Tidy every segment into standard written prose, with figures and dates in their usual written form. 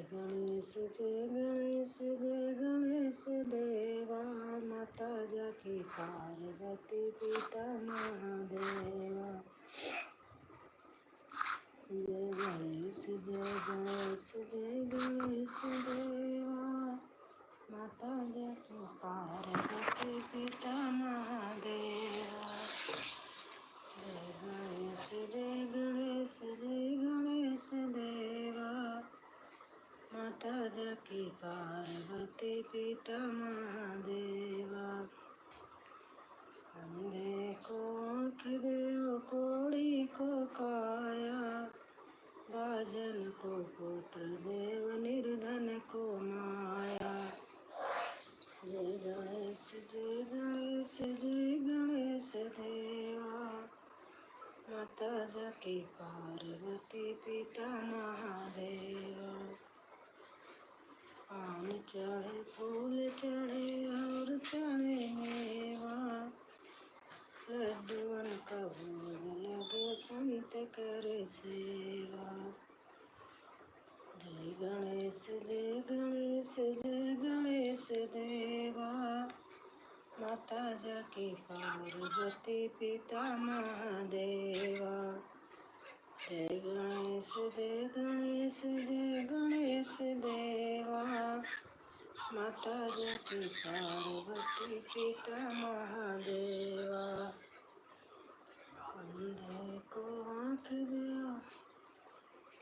जय गणेश देवा, माता जाकी पार्वती पिता महादेवा। जय गणेश देवा, माता जाकी पार्वती पिता महादेवा। जय गणेश देवा, माता जाकी पार्वती पिता महादेवा। अंधे को आँख देव, कोढ़ी को काया, बाजन को पुत्र देव, निर्धन को माया। जय गणेश देवा, माता जाकी पार्वती पिता महादेवा। पान चढ़े फूल चढ़े और चढ़े मेवा, लड्डूअन का भोग लगे संत करे सेवा। जय गणेश देवा, माता जाकी पार्वती पिता महादेवा। जय गणेश देवा, माता जाकी पार्वती पिता महादेवा। अंधे को आँख देवा,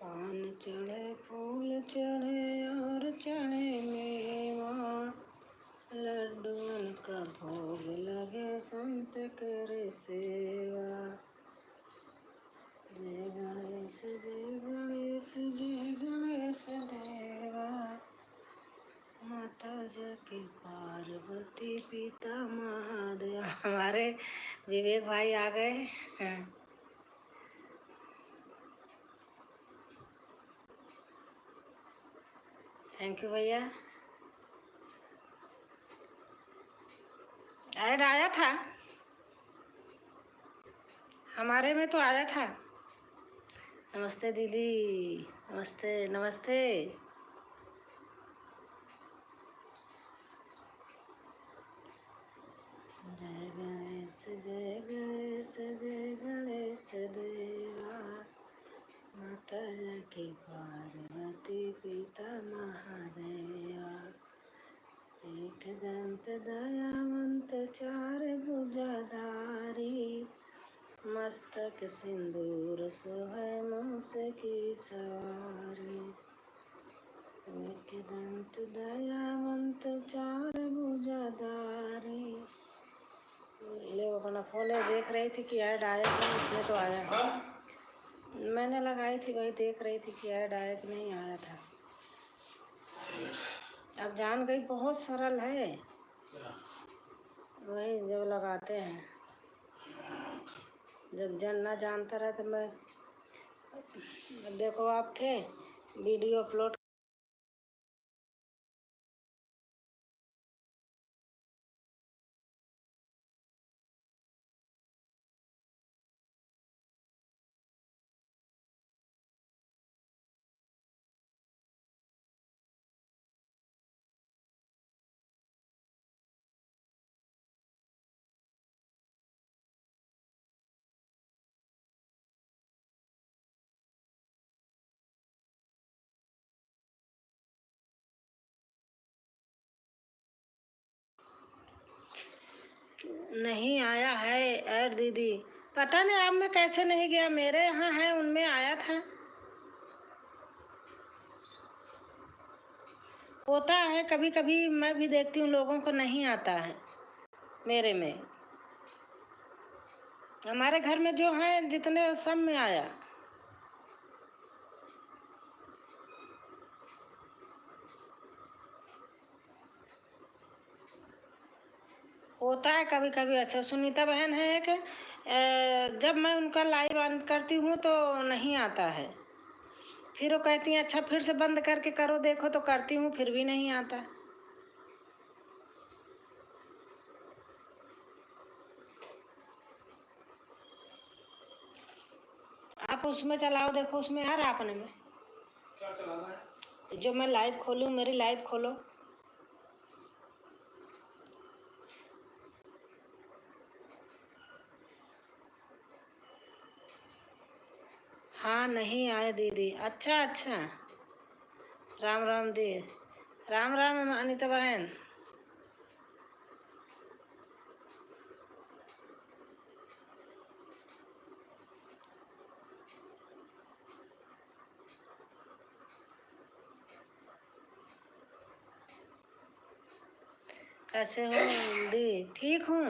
पान चढ़े फूल चढ़े और चढ़े मेवा, लड्डूअन का भोग लगे संत करे सेवा। जय गणेश देवा, माता जाकी पार्वती पिता महादेव। हमारे विवेक भाई आ गए हैं। थैंक यू भैया। ऐड आया था, हमारे में तो आया था। नमस्ते दीदी, नमस्ते। जय गणेश देवा, माता जाकी पार्वती पिता महादेवा। एक दंत दयावंत चार भुजाधारी, मस्तक सिंदूर सोहै मूस की सवारी। एक दंत दयावंत चार भुजाधारी। ले अपना फोन देख रही थी कि ऐड आया कि नहीं, इसलिए तो आया। मैंने लगाई थी, वही देख रही थी कि ऐड आया कि नहीं आया था। अब जान गई बहुत सरल है, वही जब लगाते हैं। जब ना जानता रहा तो मैं, देखो आप थे वीडियो अपलोड नहीं आया है ऐड दीदी। पता नहीं आप में कैसे नहीं गया, मेरे यहाँ है, उनमें आया था। होता है कभी कभी, मैं भी देखती हूँ लोगों को नहीं आता है। मेरे में, हमारे घर में जो है जितने, सब में आया। होता है कभी कभी ऐसा। सुनीता बहन है कि जब मैं उनका लाइव बंद करती हूँ तो नहीं आता है, फिर वो कहती हैं अच्छा फिर से बंद करके करो देखो, तो करती हूँ फिर भी नहीं आता। आप उसमें चलाओ, देखो उसमें आ रहा अपने में। क्या चलाना है? जो मैं लाइव खोलूँ, मेरी लाइव खोलो। हाँ नहीं आए दीदी। अच्छा अच्छा, राम राम दी, राम राम अनीता बहन। कैसे हो दी? ठीक हूँ।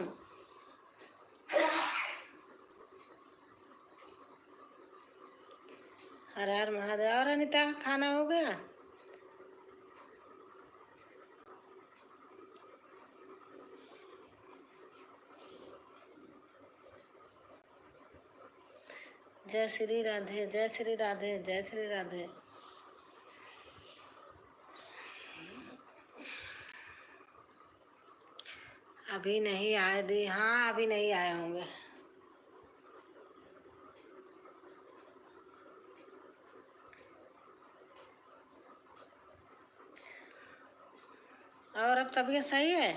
हर हर महादेव। और अनीता, खाना हो गया? जय श्री राधे, जय श्री राधे, जय श्री राधे। अभी नहीं आए दी। हाँ अभी नहीं आए होंगे। और अब तबीयत सही है?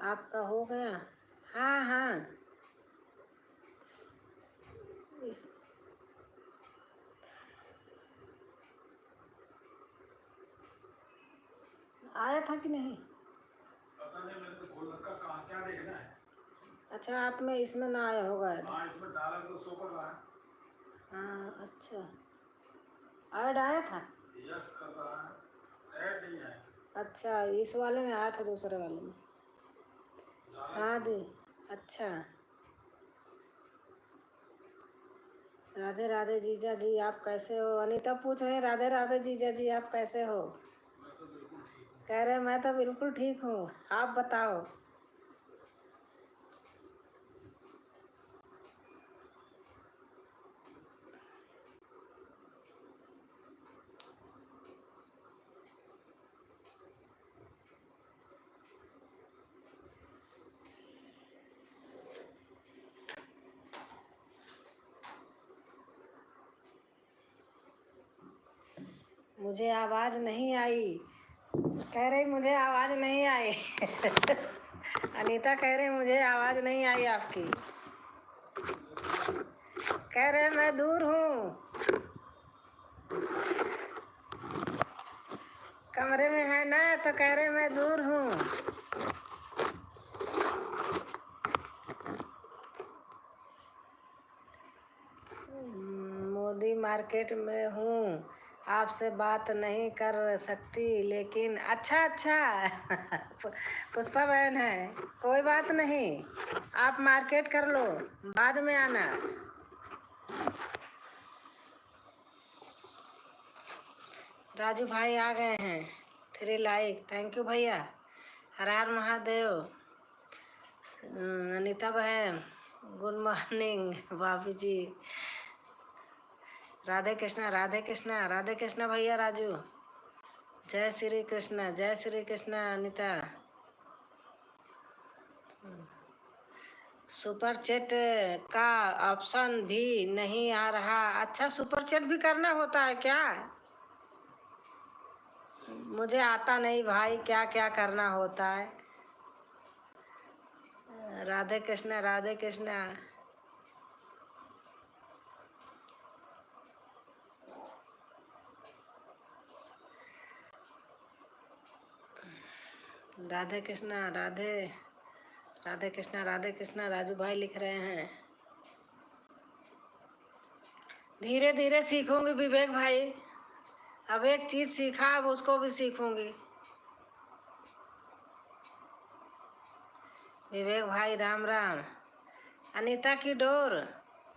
आपका हो गया? हाँ हाँ। इस आया था कि नहीं? पता नहीं, मैंने तो खोल रखा। कहाँ क्या देखना है? अच्छा, आप में इसमें ना आया होगा। हाँ इसमें डाला तो शो कर रहा है। हाँ अच्छा, ऐड आया था? यस कर रहा है, ऐड नहीं आया। अच्छा, इस वाले में आया था, दूसरे वाले में। हाँ दी। अच्छा, राधे राधे जीजा जी, आप कैसे हो? अनीता पूछ रहे हैं, राधे राधे जीजा जी आप कैसे हो? कह रहे मैं तो बिल्कुल ठीक हूँ, आप बताओ। मुझे आवाज नहीं आई। कह रही मुझे आवाज नहीं आई। अनीता कह रही मुझे आवाज नहीं आई आपकी। कह रहे मैं दूर हूँ, कमरे में है ना, तो कह रहे मैं दूर हूँ। मोदी मार्केट में हूँ, आपसे बात नहीं कर सकती लेकिन। अच्छा अच्छा। पुष्पा बहन है, कोई बात नहीं, आप मार्केट कर लो, बाद में आना। राजू भाई आ गए हैं, 3 लाइक, थैंक यू भैया। हर हर महादेव। अनीता बहन गुड मॉर्निंग। भाभी जी, राधे कृष्णा, राधे कृष्णा, राधे कृष्णा भैया राजू। जय श्री कृष्णा, जय श्री कृष्णा अनीता। सुपर चैट का ऑप्शन भी नहीं आ रहा। अच्छा, सुपर चैट भी करना होता है क्या? मुझे आता नहीं भाई, क्या क्या करना होता है। राधे कृष्णा, राधे कृष्णा। राधे कृष्णा, राधे राधे कृष्णा, राधे कृष्णा। राजू भाई लिख रहे हैं, धीरे धीरे सीखूंगी विवेक भाई। अब एक चीज सीखा, अब उसको भी सीखूंगी। विवेक भाई राम राम। अनीता की डोर,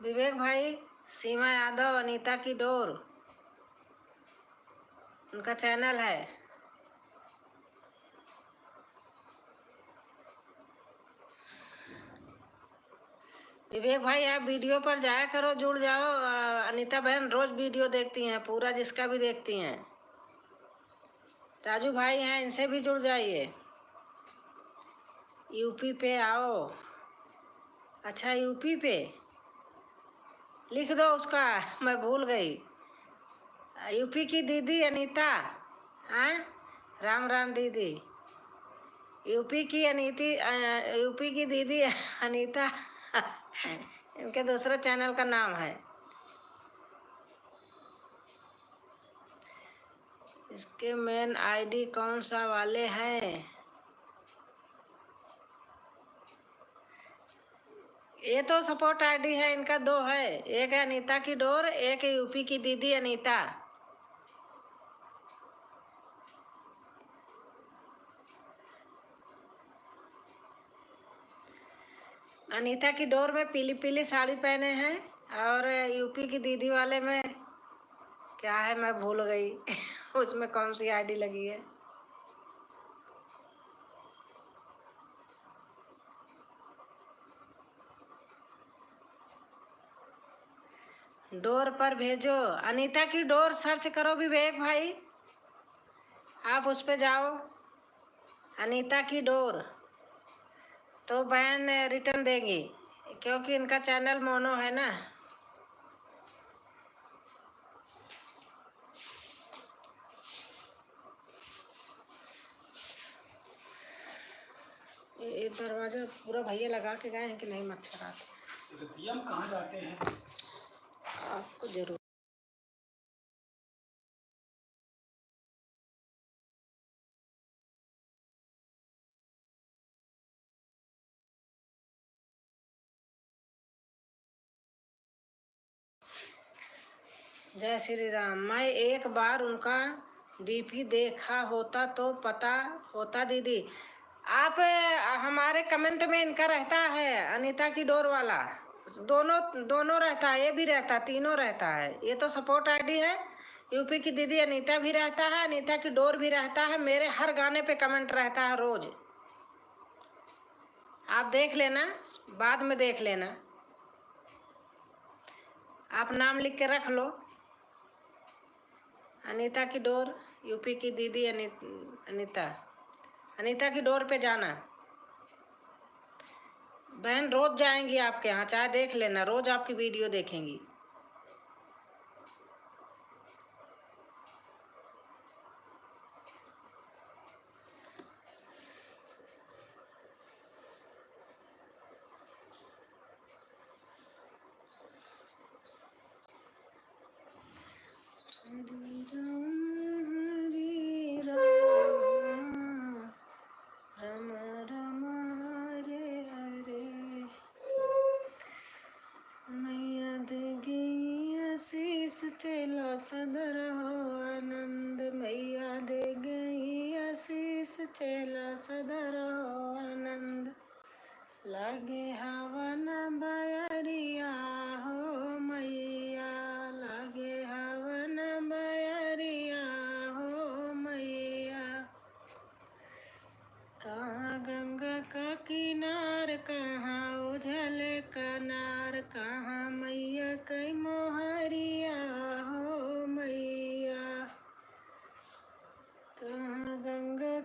विवेक भाई, सीमा यादव, अनीता की डोर उनका चैनल है। विवेक भाई आप वीडियो पर जाया करो, जुड़ जाओ। अनीता बहन रोज वीडियो देखती हैं, पूरा जिसका भी देखती हैं। राजू भाई हैं, इनसे भी जुड़ जाइए। यूपी पे आओ। अच्छा यूपी पे लिख दो उसका, मैं भूल गई। यूपी की दीदी अनीता। हाँ, राम राम दीदी। यूपी की दीदी अनीता इनके दूसरे चैनल का नाम है। इसके मेन आईडी कौन सा वाले हैं? ये तो सपोर्ट आईडी है इनका, दो है। एक है अनीता की डोर, एक है यूपी की दीदी अनीता। अनीता की डोर में पीली पीली साड़ी पहने हैं, और यूपी की दीदी वाले में क्या है मैं भूल गई उसमें कौन सी आईडी लगी है। डोर पर भेजो, अनीता की डोर सर्च करो विवेक भाई, आप उस पे जाओ, अनीता की डोर, तो बहन रिटर्न देगी, क्योंकि इनका चैनल मोनो है ना। ये दरवाजा पूरा भैया लगा के गए हैं कि नहीं मच्छर आते? रतिया में कहाँ जाते हैं? आपको जरूर। जय श्री राम। मैं एक बार उनका डीपी देखा होता तो पता होता दीदी। आप हमारे कमेंट में इनका रहता है, अनीता की डोर वाला, दोनों दोनों रहता है, ये भी रहता है, तीनों रहता है। ये तो सपोर्ट आईडी है। यूपी की दीदी अनीता भी रहता है, अनीता की डोर भी रहता है, मेरे हर गाने पे कमेंट रहता है रोज। आप देख लेना, बाद में देख लेना, आप नाम लिख के रख लो, अनीता की डोर, यूपी की दीदी अनीता। अनीता की डोर पे जाना, बहन रोज जाएंगी आपके यहाँ, चाहे देख लेना, रोज आपकी वीडियो देखेंगी। हरे राम, राम राम हरे हरे। मैया देगी आशीष चेला सदर हो आनंद, मैया दे गई आशीष चेला सदर हो आनंद। लागे हवन बयरिया हो मैया, लागे हवन बयरिया हो मैया। कहाँ गंगा का किनार, कहाँ उझल कनार, कहाँ मैया कई मोहरिया हो मैया। कहाँ गंगा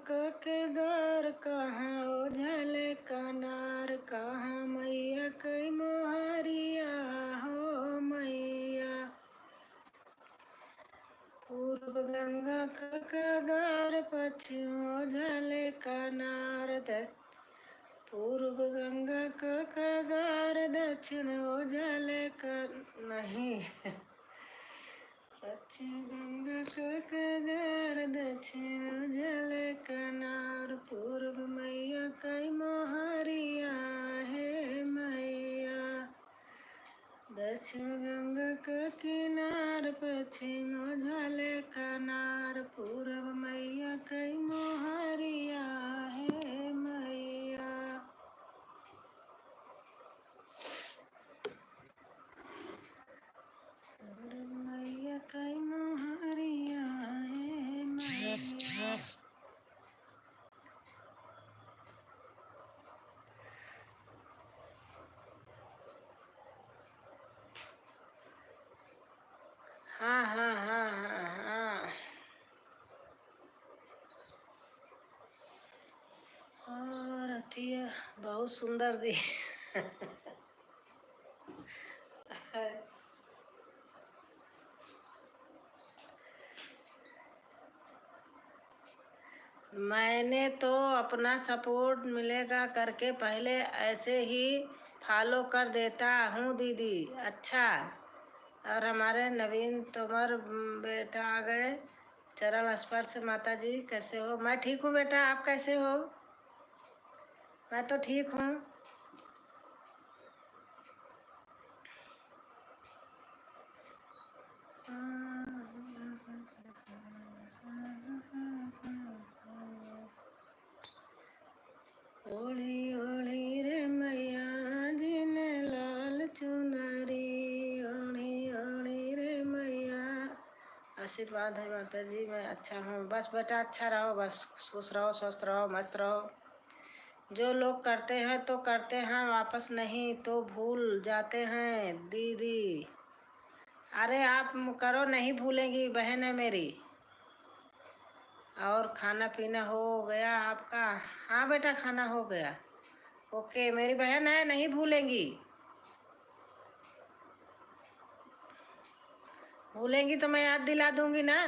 के गार, कहाँ उझल कनार, कहाँ मैया कई मोहरिया हो मैया। पूर्व गंगा का गार, पश्चिम उझल कनार, पूर्व गंगा का गार, दक्षिण उझल नहीं पश्चिम गंगा का गार, दक्षिण उझल कनार, पूर्व मैया कई मोहरिया है मैया। दक्षिण गंगा का किनार, पश्चिम उझल कनार, पूर्व मैया कई मोहरिया है मैया। पूर्व मैया कई मोहरिया है मैया। हाँ हाँ हाँ हाँ हाँ। और हटिया बहुत सुंदर दी। मैंने तो अपना सपोर्ट मिलेगा करके पहले ऐसे ही फॉलो कर देता हूँ दीदी। अच्छा, और हमारे नवीन तोमर बेटा आ गए। चरण स्पर्श। माता जी कैसे हो? मैं ठीक हूँ बेटा, आप कैसे हो? मैं तो ठीक हूँ। ओढ़ी ओढ़ी रे मैया जी ने लाल चुनरी, ओढ़ी ओढ़ी रे मैया। आशीर्वाद है माता जी, मैं अच्छा हूँ। बस बेटा अच्छा रहो, बस खुश रहो, स्वस्थ रहो, मस्त रहो। जो लोग करते हैं तो करते हैं, वापस नहीं तो भूल जाते हैं दीदी। अरे आप करो, नहीं भूलेंगी, बहन है मेरी। और खाना पीना हो गया आपका? हाँ बेटा खाना हो गया। ओके, मेरी बहन है, नहीं भूलेंगी। भूलेंगी तो मैं याद दिला दूंगी ना।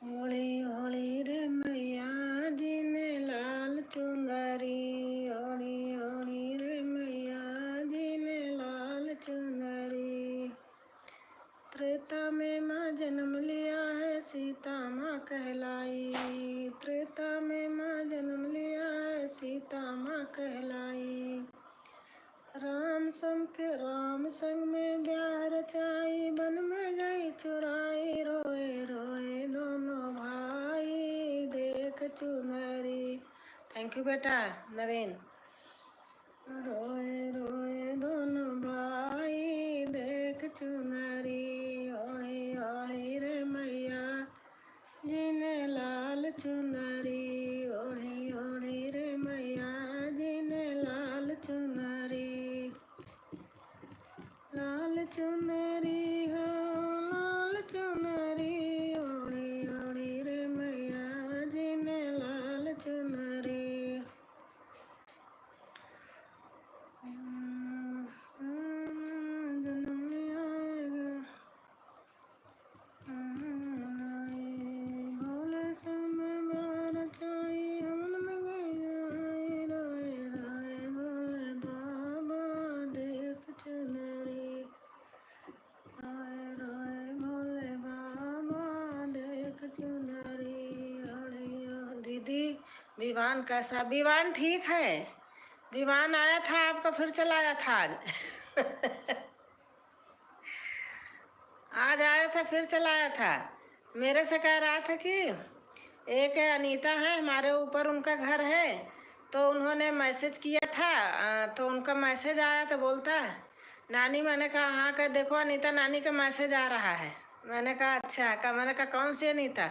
होली होली रे मैया जी ने लाल चुनरी, होली होली रे मैया जी ने लाल चुनरी। त्रेता में माँ जन्म लिया है, सीता माँ कहलाई। त्रेता में माँ जन्म लिया है, सीता माँ कहलाई। राम संग में ब्याह रचाई, वन में गई चुराई। रोए रोए दोनों भाई, देख चुनरी। थैंक यू बेटा नवीन। रोए रोए दोनों भाई, देख चुनरी। ओढ़ी ओढ़ी रे मैया जी ने लाल चुनरी, ओढ़ी ओढ़ी रे मैया जी ने लाल चुनरी। लाल चुनरी हो लाल चुनरी, ओढ़ी ओढ़ी रे मैया जी ने लाल चुनरी। जन्म लिया भोले संग में ब्याह रचाई, हमन में गई जाई। रोए रोए भोले बाबा, देख चुनरी। रोए रोए भोले बाबा, देख चुनरी। दीदी विवान कैसा? विवान ठीक है। विवान आया था आपका, फिर चला आया था आज। आज आया था फिर चला आया था। मेरे से कह रहा था कि एक अनीता है हमारे ऊपर, उनका घर है, तो उन्होंने मैसेज किया था। तो उनका मैसेज आया तो बोलता नानी। मैंने कहा हाँ, कर देखो अनीता नानी का मैसेज आ रहा है। मैंने कहा अच्छा। मैंने कहा कौन सी अनीता?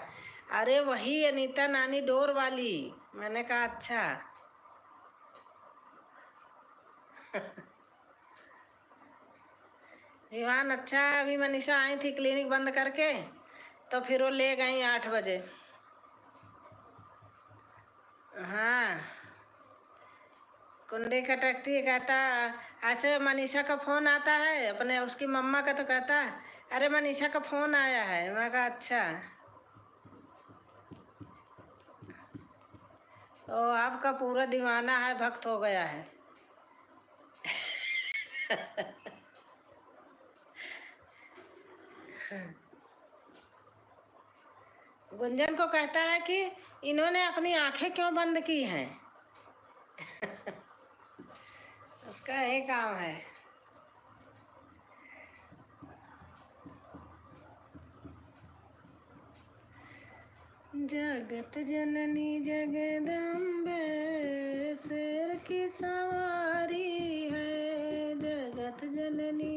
अरे वही अनीता नानी डोर वाली। मैंने कहा अच्छा। विवान अच्छा है। अभी मनीषा आई थी क्लिनिक बंद करके, तो फिर वो ले गई 8 बजे। हाँ, कुंडी कटकती है। कहता ऐसे मनीषा का फोन आता है अपने, उसकी मम्मा का, तो कहता अरे मनीषा का फोन आया है। मैं कहा अच्छा। तो आपका पूरा दीवाना है, भक्त हो गया है। गुंजन को कहता है कि इन्होंने अपनी आंखें क्यों बंद की हैं। उसका यही काम है। जगत जननी जगदम्बे, शेर की सवारी है। जगत जननी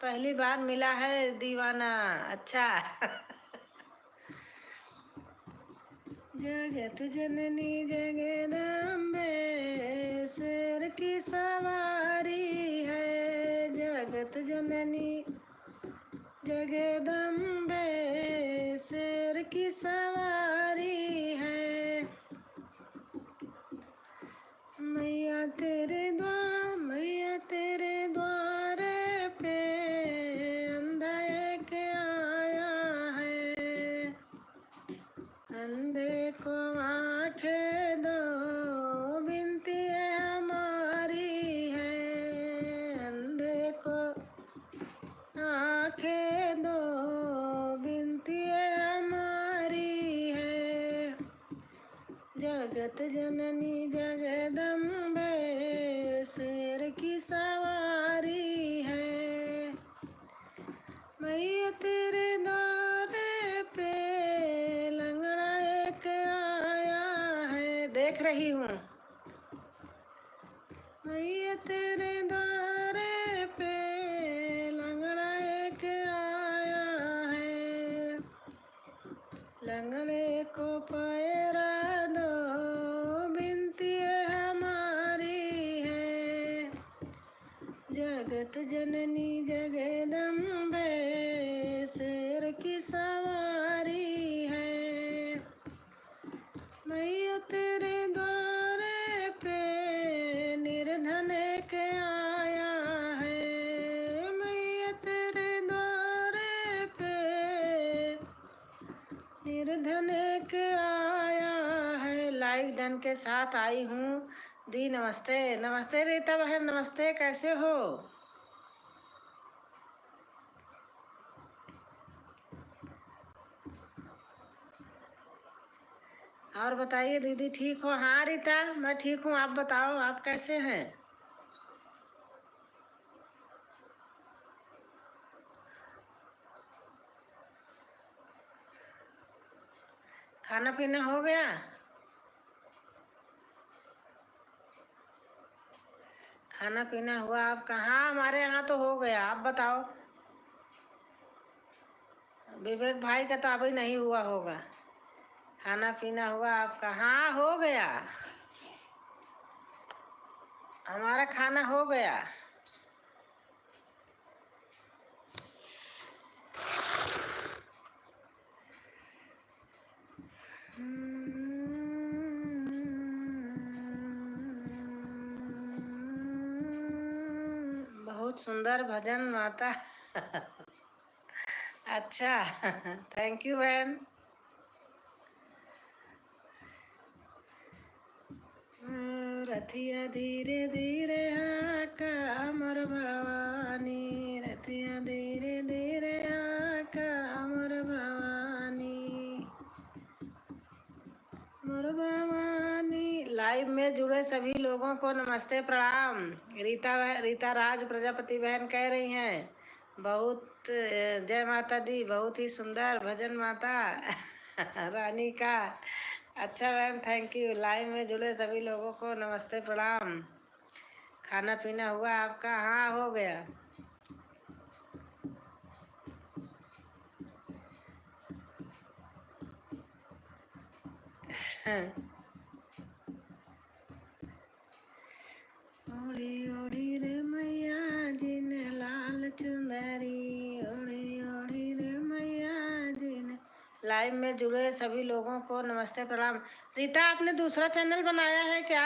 पहली बार मिला है दीवाना। अच्छा। जगत जननी जगदम्बे, शेर की सवारी है। जगत जननी जगदम्बे शेर की सवारी है। मैया तेरे द्वार पे अंधा एक आया है। अंधे को आंखें दो बिनती हमारी है। अंधे को आंखें दो बिनती हमारी है। जगत जननी जगदम्बे शेर की सवारी है। मैया तेरे द्वार पे लंगड़ा एक आया है। देख रही हूँ। मैया तेरे द्वार पे लंगड़ा एक आया है। लंगड़े को पैरा दो बिनती हमारी है। जगत जननी जगदम्बे शेर की सवारी है। मैया तेरे द्वार पे निर्धन एक आया है। मैया तेरे द्वार पे निर्धन एक आया है। लाइक डन के साथ आई हूँ। दी नमस्ते। नमस्ते रीता बहन, नमस्ते, कैसे हो? और बताइए दीदी, ठीक हो? हाँ रीता, मैं ठीक हूँ। आप बताओ, आप कैसे हैं? खाना पीना हो गया? खाना पीना हुआ आपका? हाँ, हमारे यहाँ तो हो गया। आप बताओ। विवेक भाई का तो अभी नहीं हुआ होगा। खाना पीना हुआ आपका? हाँ, हो गया। हमारा खाना हो गया। बहुत सुंदर भजन माता। अच्छा। थैंक यू बहन। रथिया धीरे धीरे आका अमर भवानी। रथिया धीरे धीरे आका अमर भवानी। मोर भवानी। लाइव में जुड़े सभी लोगों को नमस्ते, प्रणाम। रीता राज प्रजापति बहन कह रही हैं बहुत जय माता दी, बहुत ही सुंदर भजन माता रानी का। अच्छा बहन, थैंक यू। लाइव में जुड़े सभी लोगों को नमस्ते, प्रणाम। खाना पीना हुआ आपका? हाँ, हो गया। ओढ़ी ओढ़ी रे मैया जी ने लाल चुंदरी। ओढ़ी ओढ़ी रे मैया जी ने। लाइव में जुड़े सभी लोगों को नमस्ते, प्रणाम। रीता, आपने दूसरा चैनल बनाया है क्या?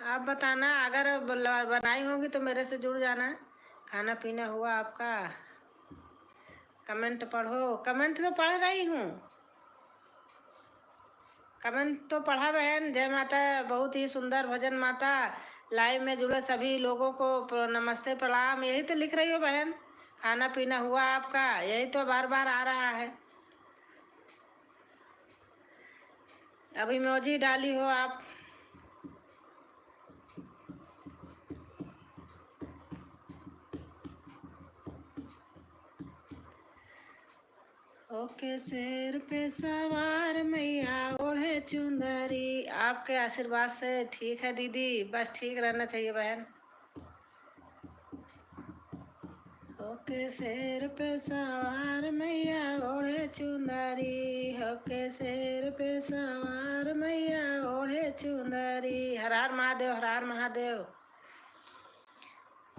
आप बताना, अगर बनाई होगी तो मेरे से जुड़ जाना। खाना पीना हुआ आपका? कमेंट पढ़ो। कमेंट तो पढ़ रही हूँ। कमेंट तो पढ़ा बहन। जय माता, बहुत ही सुंदर भजन माता। लाइव में जुड़े सभी लोगों को नमस्ते, प्रणाम, यही तो लिख रही हो बहन। खाना पीना हुआ आपका, यही तो बार बार आ रहा है। अभी इमोजी डाली हो आप। ओके शेर पे सवार मैया ओढ़े चुंदरी। आपके आशीर्वाद से ठीक है दीदी, बस ठीक रहना चाहिए बहन। होके शेर पे सवार मैया ओढ़े चुंदरी। होके शेर पे सवार मैया ओढ़े चुंदरी। हर हर महादेव, हर हर महादेव।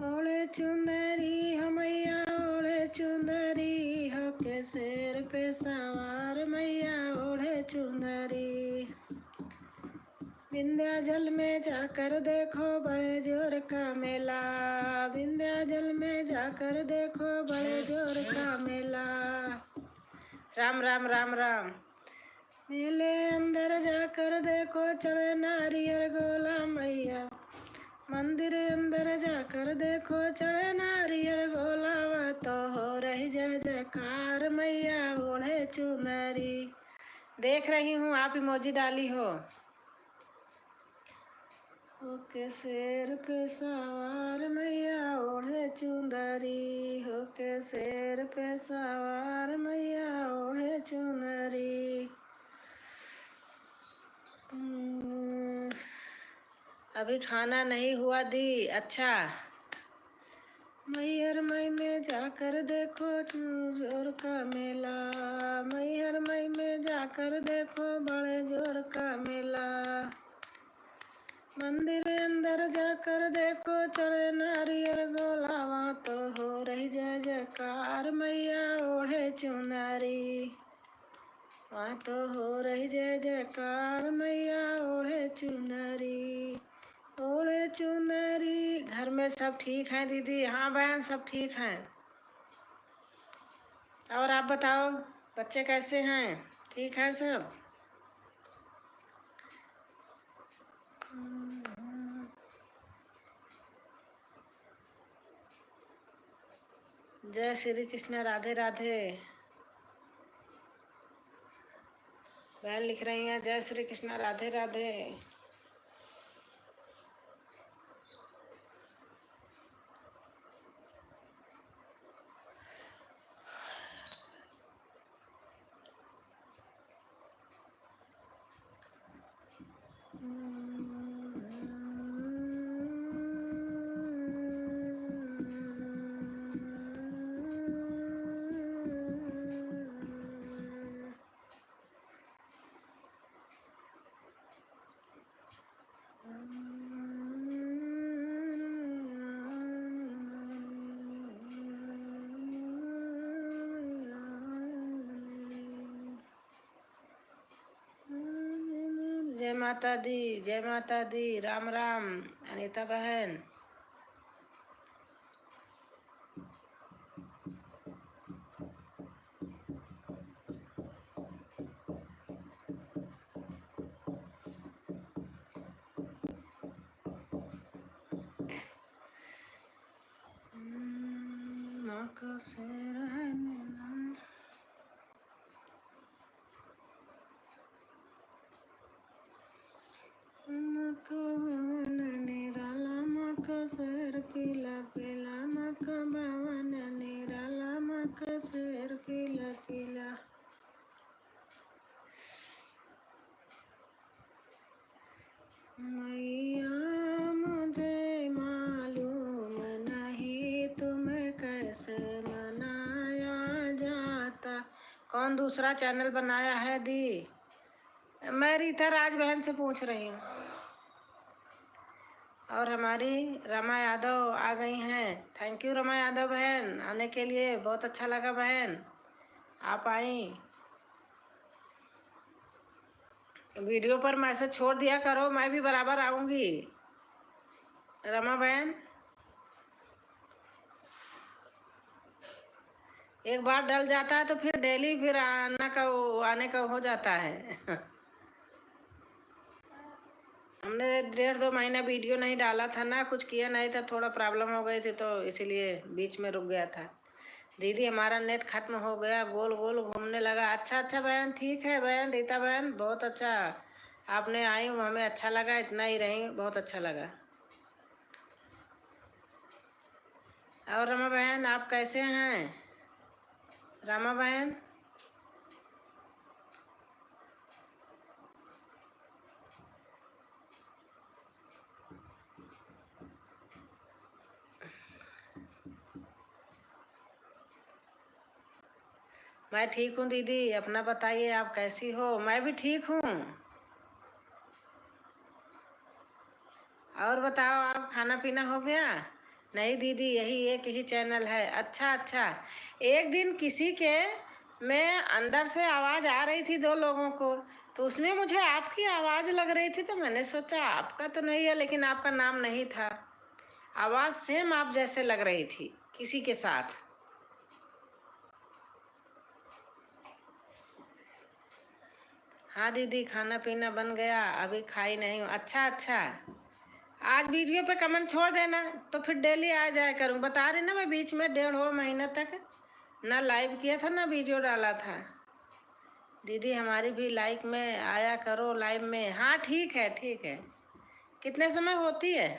ओढ़े चुंदरी हो मैया ओढ़े चुंदरी हो के शेर पे सवार मैया ओढ़े चुंदरी। विंध्याचल में जाकर देखो बड़े जोर का मेला, विंध्याचल में जाकर देखो बड़े जोर का मेला। राम राम राम राम। मेले अंदर जाकर देखो चढ़े नारियल गोला मैया, मंदिर अंदर जाकर देखो चढ़े नारियल गोला। वहाँ तो हो रही जय जयकार मैया ओढ़े चुनरी। देख रही हूँ आप इमोजी डाली हो। होके शेर पे सवार मैया ओढ़े चुंदरी, होके शेर पे सवार मैया ओढ़े चुनरी। अभी खाना नहीं हुआ दी। अच्छा। मैहर मई में जाकर देखो जोर का मेला, मैहर मई में जाकर देखो बड़े जोर का मेला। मंदिर अंदर जाकर देखो चढ़े नारियल गोला। वहाँ तो हो रही जय जयकार मैया ओढ़े चुनरी, वहाँ तो हो रही जय जयकार मैया ओढ़े चुनरी, ओढ़े चुनरी। घर में सब ठीक हैं दीदी? हाँ बहन सब ठीक हैं। और आप बताओ बच्चे कैसे हैं? ठीक हैं सब? जय श्री कृष्ण। राधे राधे। बहन लिख रही हैं जय श्री कृष्ण राधे राधे। जय माता दी, जय माता दी। राम राम अनीता बहन। माँ का शेर है मेरा। माँ का भवन निराला, माँ का शेर पीला पीला, माँ का भवन निराला, माँ का शेर पीला पीला। मैया मुझे मालूम नहीं तुम्हें कैसे मनाया जाता। कौन दूसरा चैनल बनाया है दी? मैं रीता राज बहन से पूछ रही हूँ। और हमारी रमा यादव आ गई हैं। थैंक यू रमा यादव बहन आने के लिए, बहुत अच्छा लगा बहन आप आई। वीडियो पर मैसेज छोड़ दिया करो, मैं भी बराबर आऊँगी रमा बहन। एक बार डल जाता है तो फिर डेली फिर आने का हो जाता है। हमने 1.5-2 महीना वीडियो नहीं डाला था ना, कुछ किया नहीं था, थोड़ा प्रॉब्लम हो गई थी तो इसीलिए बीच में रुक गया था। दीदी हमारा नेट खत्म हो गया, गोल गोल घूमने लगा। अच्छा अच्छा बहन, ठीक है बहन रीता बहन, बहुत अच्छा आपने आई, हमें अच्छा लगा, इतना ही रही, बहुत अच्छा लगा। और रमा बहन आप कैसे हैं? रमा बहन मैं ठीक हूँ दीदी, अपना बताइए आप कैसी हो? मैं भी ठीक हूँ। और बताओ आप खाना पीना हो गया? नहीं दीदी, यही एक ही चैनल है। अच्छा अच्छा, एक दिन किसी के में अंदर से आवाज़ आ रही थी 2 लोगों को, तो उसमें मुझे आपकी आवाज़ लग रही थी, तो मैंने सोचा आपका तो नहीं है, लेकिन आपका नाम नहीं था। आवाज़ सेम आप जैसे लग रही थी किसी के साथ। हाँ दीदी, खाना पीना बन गया, अभी खाई नहीं हूँ। अच्छा अच्छा, आज वीडियो पे कमेंट छोड़ देना, तो फिर डेली आ जाया करूँ। बता रही ना, मैं बीच में 1.5 महीने तक ना लाइव किया था ना वीडियो डाला था। दीदी हमारी भी लाइक में आया करो, लाइव में। हाँ ठीक है ठीक है। कितने समय होती है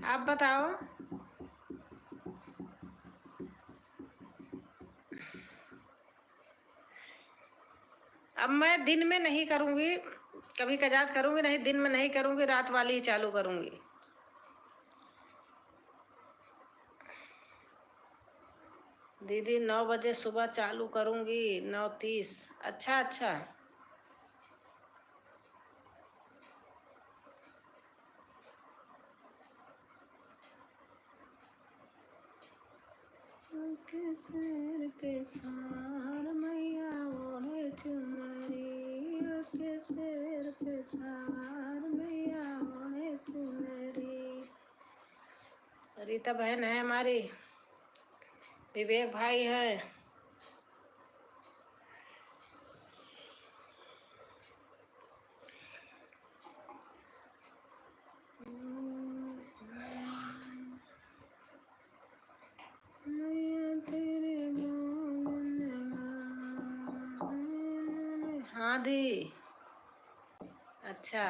आप बताओ। अब मैं दिन में नहीं करूँगी, कभी कजात करूँगी, नहीं दिन में नहीं करूँगी, रात वाली ही चालू करूँगी। दीदी 9 बजे सुबह चालू करूँगी, 9:30। अच्छा अच्छा। के सिर पे सवार मैया ओढ़े चुनरी, के सिर पे सवार मैया ओढ़े चुनरी। रीता बहन है हमारी, विवेक भाई है। मैया तेरे हाँ दी। अच्छा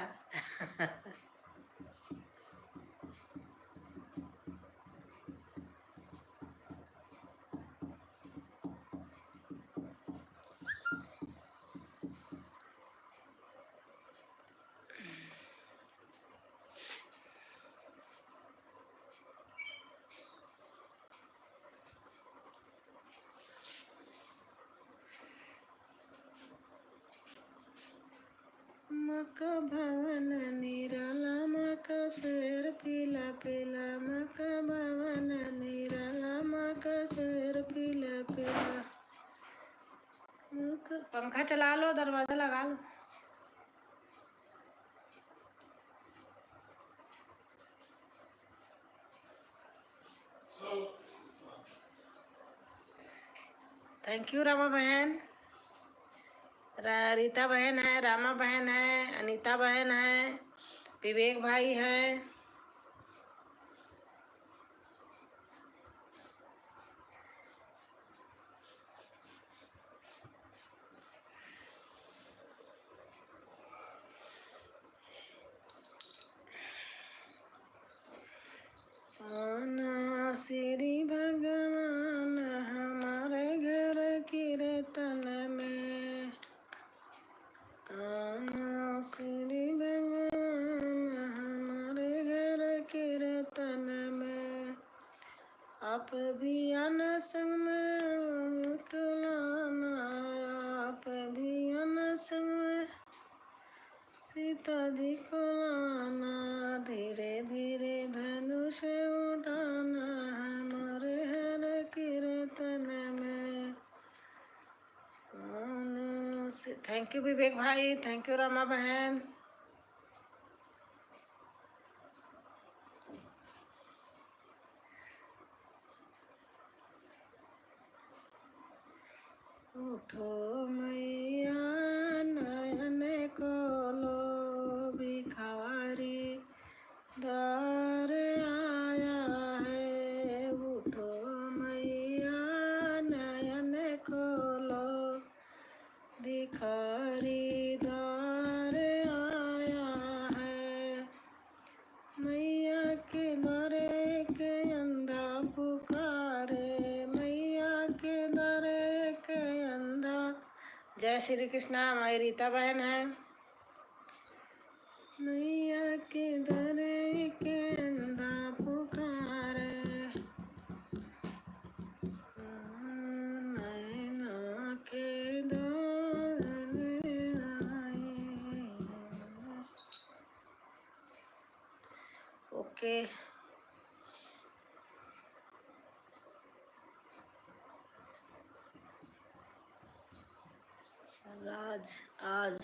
मका भवन निराला, मका शेर पीला पीला, मका भवन निराला, मका शेर पीला पीला। पंखा चला लो, दरवाजा लगा लो। थैंक यू रमा बहन। रीता बहन है, रामा बहन है, अनीता बहन है, विवेक भाई है। आना श्री भगवान हमारे घर कीर्तन में, आना श्री भगवान हमारे घर कीर्तन में। आप भी आना संग में कुलाना, आप भी आना संग में सीता जी को लाना, धीरे धीरे धनुष उठाना हमारे हर कीर्तन में। थैंक यू विवेक भाई, थैंक यू रमा बहन। उठो मैया नयन खोलो, भिखारी द्वार आया है। उठो मैया नयन खोलो, भिखारी द्वार आया है। मैया के दरे के अंधा पुकारे, मैया के दरे के अंधा। जय श्री कृष्णा। हमारी रीता बहन है। मैया के दरे के अंधा पुकारे, नैना के दौड़ आए। ओके। राज आज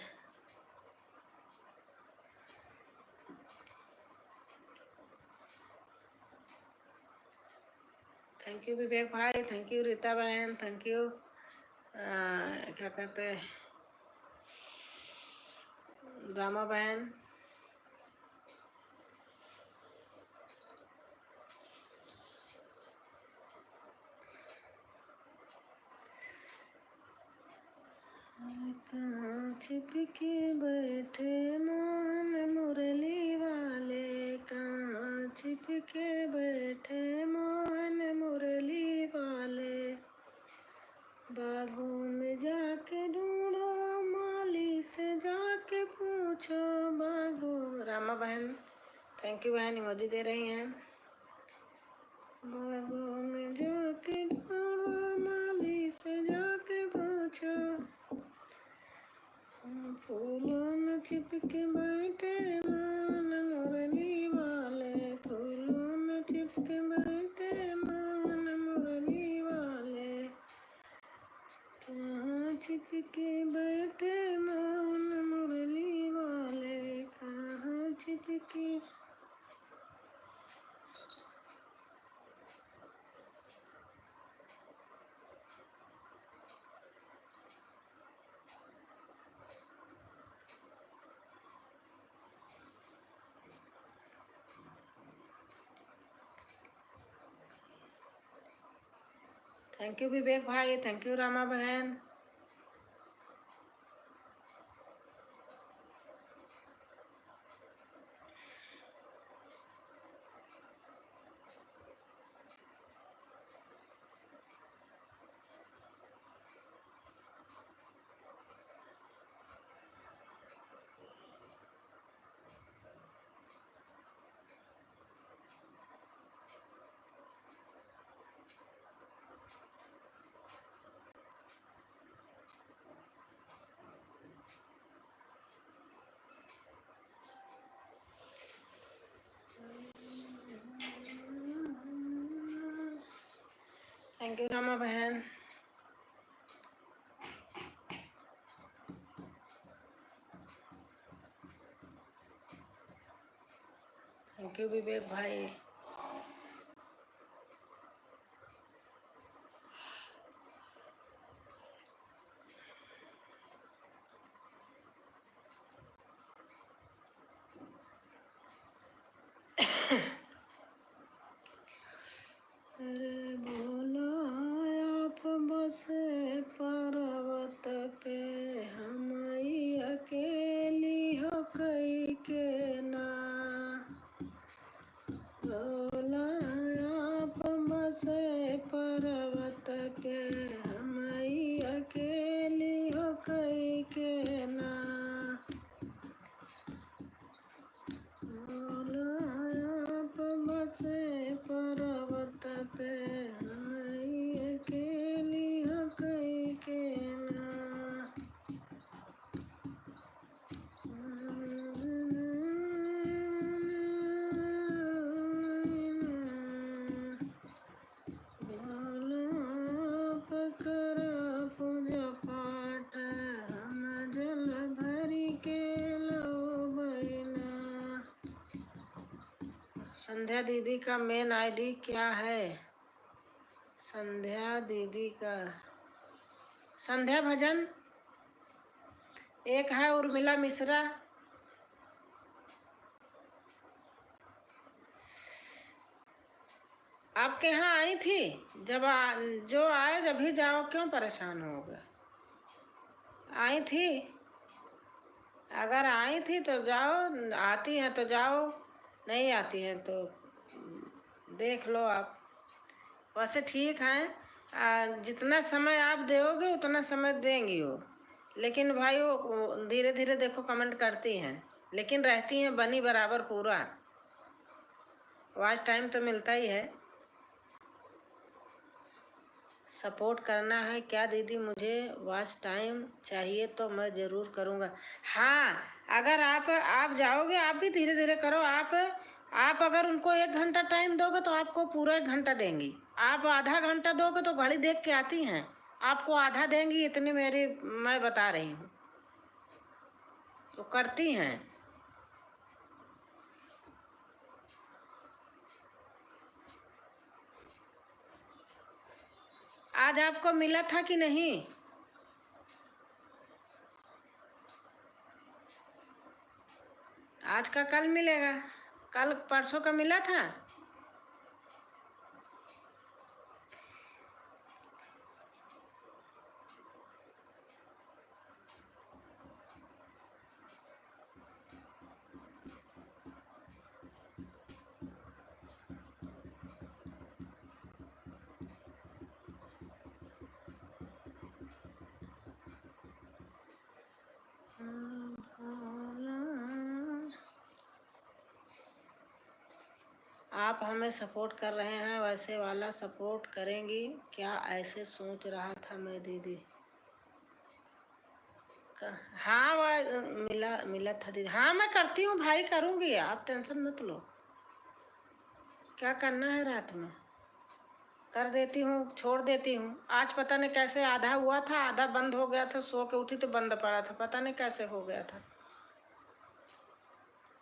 थैंक यू विवेक भाई, थैंक यू रीता बहन, थैंक यू क्या कहते हैं रामा बहन। कहाँ छिप के बैठे मोहन मुरली वाले, कहाँ छिप के बैठे मोहन मुरली वाले, बागों में जाके ढूंढो माली से जाके पूछो बागों। रामा बहन थैंक यू बहन, इमोजी दे रही हैं। बागों में जाके ढूंढो माली से जाके पूछो, फूलों में चिपके बैठे मान मुरली वाले, फूलों में चिपके बैठे मान मुरली वाले, कहाँ चिपके बैठे मान मुरली वाले, कहाँ चिपके। थैंक यू विवेक भाई, थैंक यू रामा बहन। थैंक यू रामा बहन। थैंक यू विवेक भाई। अरे बोलो आप बसे पर्वत पे, हम अकेली हो कई के ना, बोला आप बसे पर्वत पे, हम अकेली हो कई के ना, बोला आप बसे पर्वत पे, हम अकेली हो कई के ना। पूजा पाठ हम जल भरी के लो बहिना। संध्या दीदी का मेन आईडी क्या है? संध्या दीदी का संध्या भजन एक है, उर्मिला मिश्रा। आपके यहाँ आई थी जब जो आए जब ही जाओ, क्यों परेशान हो गए? आई थी, अगर आई थी तो जाओ, आती हैं तो जाओ, नहीं आती हैं तो देख लो आप। वैसे ठीक है, जितना समय आप दोगे उतना समय देंगी वो, लेकिन भाई वो धीरे धीरे देखो कमेंट करती हैं, लेकिन रहती हैं बनी बराबर पूरा। वॉच टाइम तो मिलता ही है, सपोर्ट करना है क्या दीदी? मुझे वॉच टाइम चाहिए तो मैं ज़रूर करूँगा। हाँ, अगर आप जाओगे, आप भी धीरे धीरे करो। आप आप अगर उनको 1 घंटा टाइम दोगे तो आपको पूरा 1 घंटा देंगी। आप आधा घंटा दोगे तो घड़ी देख के आती हैं, आपको आधा देंगी, इतनी मेरी मैं बता रही हूँ, तो करती हैं। आज आपको मिला था कि नहीं? आज का कल मिलेगा, कल परसों का मिला था। आप हमें सपोर्ट कर रहे हैं, वैसे वाला सपोर्ट करेंगी क्या, ऐसे सोच रहा था मैं दीदी। हाँ वह मिला मिला था दीदी। हाँ मैं करती हूँ भाई, करूँगी, आप टेंशन मत लो। क्या करना है रात में कर देती हूँ, छोड़ देती हूँ। आज पता नहीं कैसे आधा हुआ था, आधा बंद हो गया था, सो के उठी तो बंद पड़ा था, पता नहीं कैसे हो गया था।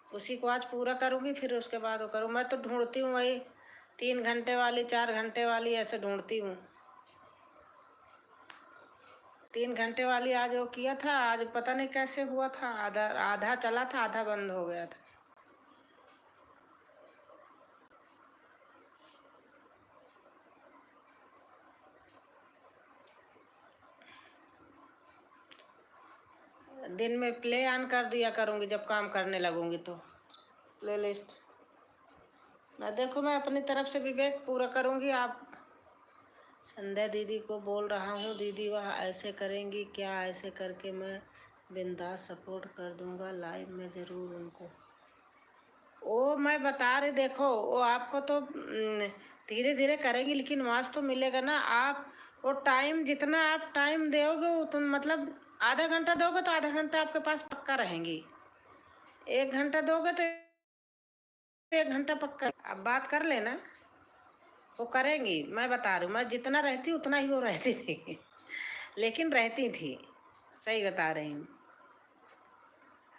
उसी को आज पूरा करूँगी, फिर उसके बाद वो करूँ। मैं तो ढूंढती हूँ वही 3 घंटे वाली, 4 घंटे वाली, ऐसे ढूंढती हूँ। 3 घंटे वाली आज वो किया था, आज पता नहीं कैसे हुआ था, आधा आधा चला था, आधा बंद हो गया था। दिन में प्ले ऑन कर दिया करूँगी, जब काम करने लगूंगी तो प्ले लिस्ट। मैं देखो, मैं अपनी तरफ से विवेक पूरा करूँगी। आप संध्या दीदी को बोल रहा हूँ, दीदी वह ऐसे करेंगी क्या, ऐसे करके मैं बिंदास सपोर्ट कर दूंगा, लाइव में ज़रूर उनको। वो मैं बता रही, देखो वो आपको तो धीरे धीरे करेंगी, लेकिन वास तो मिलेगा ना। आप वो टाइम, जितना आप टाइम दोगे वो तुम मतलब आधा घंटा दोगे तो आधा घंटा आपके पास पक्का रहेंगी। 1 घंटा दोगे तो 1 घंटा पक्का। अब बात कर लेना, वो करेंगी, मैं बता रही हूँ। मैं जितना रहती उतना ही वो रहती थी लेकिन रहती थी, सही बता रही हूँ।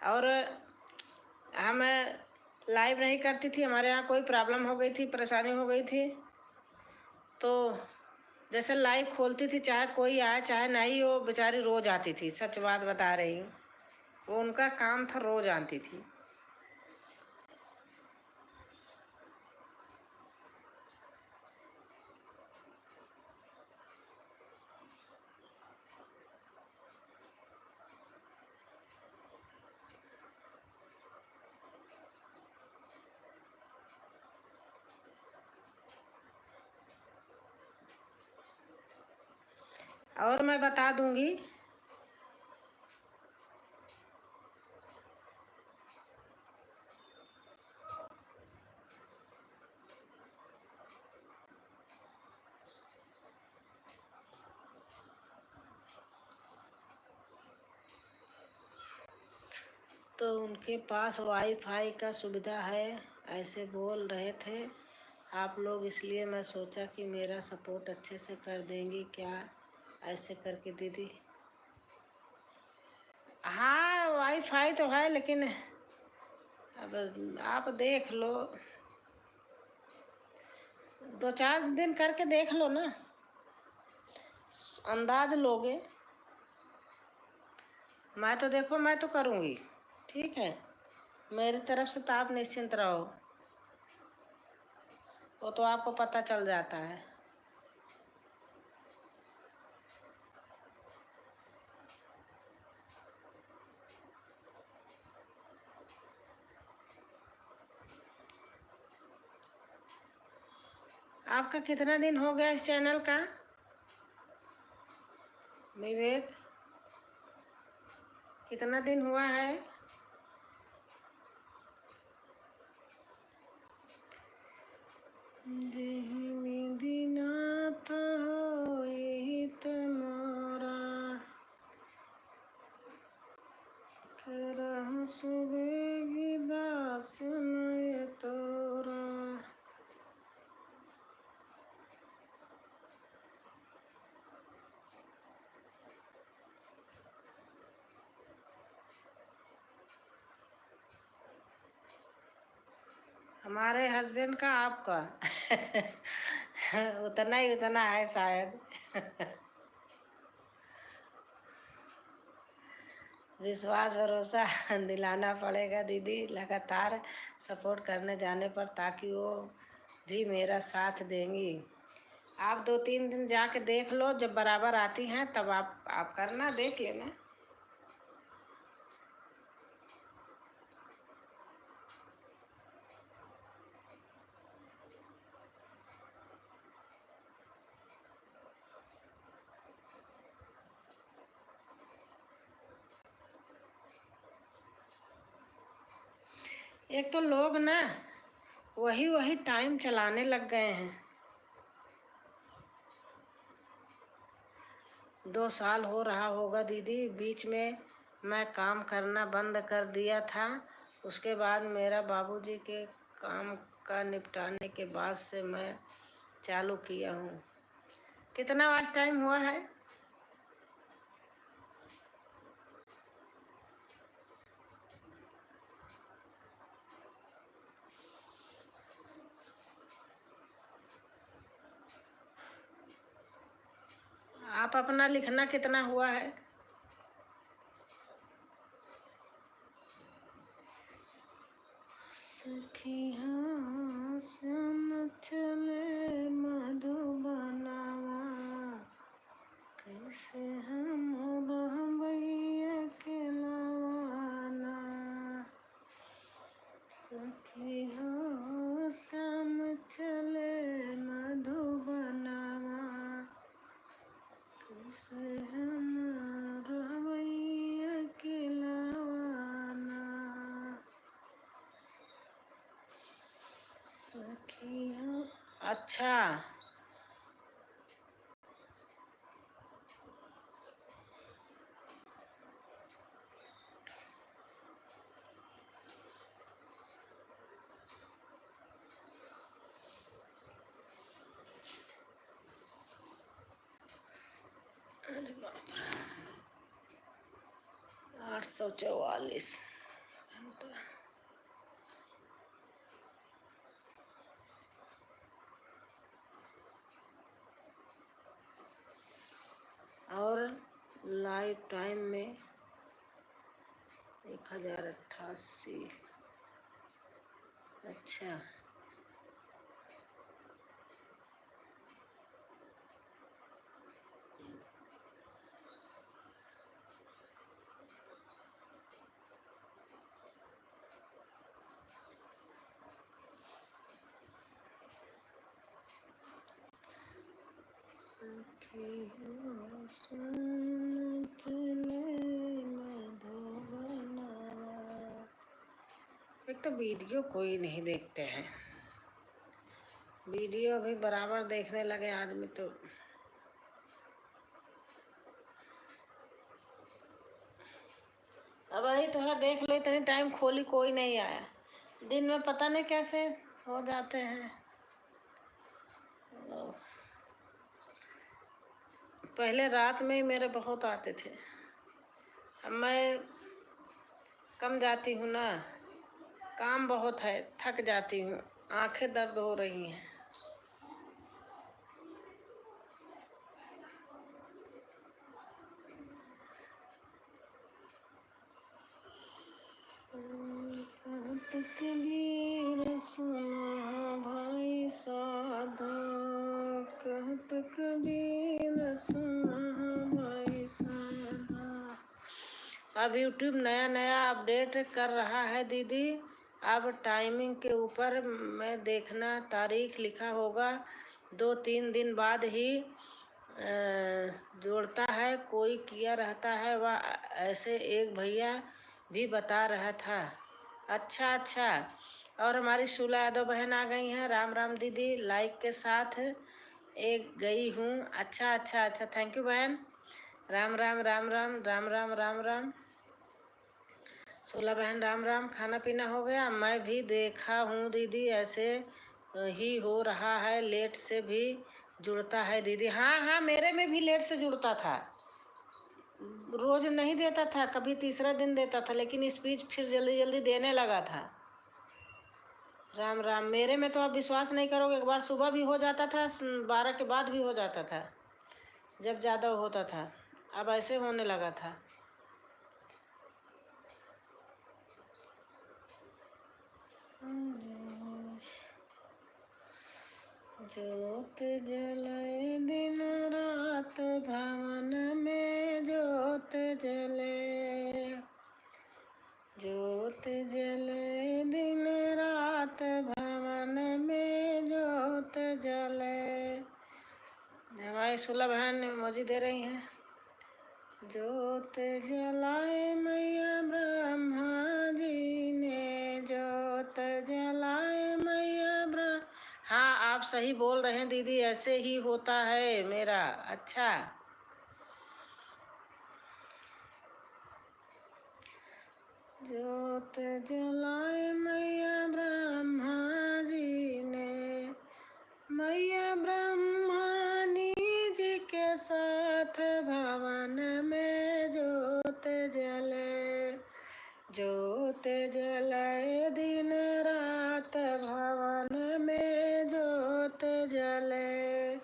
और हम लाइव नहीं करती थी, हमारे यहाँ कोई प्रॉब्लम हो गई थी, परेशानी हो गई थी, तो जैसे लाइव खोलती थी, चाहे कोई आए चाहे नहीं, वो बेचारी रोज आती थी, सच बात बता रही हूँ। वो उनका काम था, रोज आती थी। और मैं बता दूंगी, तो उनके पास वाईफाई का सुविधा है, ऐसे बोल रहे थे आप लोग, इसलिए मैं सोचा कि मेरा सपोर्ट अच्छे से कर देंगी क्या, ऐसे करके दीदी। हाँ वाईफाई तो है, लेकिन अब आप देख लो, 2-4 दिन करके देख लो ना, अंदाज लोगे। मैं तो देखो, मैं तो करूँगी, ठीक है, मेरी तरफ से तो आप निश्चिंत रहो, वो तो आपको पता चल जाता है। आपका कितना दिन हो गया इस चैनल का विवेक, कितना दिन हुआ है? दीनाथ होई तमोरा करहु सुबेगी दासन तो हमारे हस्बैंड का आपका उतना है शायद। विश्वास भरोसा दिलाना पड़ेगा दीदी, लगातार सपोर्ट करने जाने पर, ताकि वो भी मेरा साथ देंगी। आप 2-3 दिन जाके देख लो, जब बराबर आती हैं तब आप करना, देख लेना। एक तो लोग ना वही टाइम चलाने लग गए हैं। 2 साल हो रहा होगा दीदी, बीच में मैं काम करना बंद कर दिया था। उसके बाद मेरा बाबूजी के काम का निपटाने के बाद से मैं चालू किया हूँ। कितना आज टाइम हुआ है? आप अपना लिखना कितना हुआ है? सखी हाँ सम चले मधुबनावा, कैसे हम रहबैया के लवाना। सखी हाँ सम चले मधुबनावा, कैसे हम रहबैया के लवाना। सखी हाँ, अच्छा अरे बाप रे, 844 घंटा। और लाइव टाइम में 1088। अच्छा सखी हो सुन चले मधुबनावा। एक तो वीडियो कोई नहीं देखते हैं, वीडियो भी बराबर देखने लगे आदमी तो। अब वही तो है, देख लो इतनी टाइम खोली कोई नहीं आया। दिन में पता नहीं कैसे हो जाते हैं लोग। पहले रात में ही मेरे बहुत आते थे, अब मैं कम जाती हूँ ना, काम बहुत है, थक जाती हूँ, आंखें दर्द हो रही हैं। कहत कबीर सुना भाई साधा, कहत कबीर सुना भाई साधा। अब यूट्यूब नया नया अपडेट कर रहा है दीदी। अब टाइमिंग के ऊपर में देखना, तारीख लिखा होगा, 2-3 दिन बाद ही जोड़ता है, कोई किया रहता है। वह ऐसे एक भैया भी बता रहा था। अच्छा अच्छा, और हमारी शूला यादव बहन आ गई हैं। राम राम दीदी, लाइक के साथ एक गई हूँ। अच्छा अच्छा अच्छा, थैंक यू बहन। राम राम राम राम राम राम राम राम। शूला बहन राम राम। खाना पीना हो गया? मैं भी देखा हूँ दीदी, ऐसे ही हो रहा है, लेट से भी जुड़ता है दीदी। हाँ हाँ, मेरे में भी लेट से जुड़ता था, रोज नहीं देता था, कभी तीसरा दिन देता था, लेकिन स्पीच फिर जल्दी जल्दी देने लगा था। राम राम। मेरे में तो आप विश्वास नहीं करोगे, एक बार सुबह भी हो जाता था, 12 के बाद भी हो जाता था, जब ज़्यादा होता था। अब ऐसे होने लगा था। ज्योत जले दिन रात भवन में ज्योत जले, ज्योत जले दिन रात भवन में ज्योत जले। हमारी सुलभ बहन मौजी दे रही हैं। ज्योत जलाए मैया ब्रह्मा जी ने, ज्योत जलाए मैया ब्रह्मा। हाँ, आप सही बोल रहे हैं दीदी, ऐसे ही होता है मेरा। अच्छा, ज्योत जलाए मैया ब्रह्मा जी ने, मैया ब्रह्मानी जी के साथ भवन में ज्योत जले, ज्योत जले दिन रात भवन में ज्योत जले,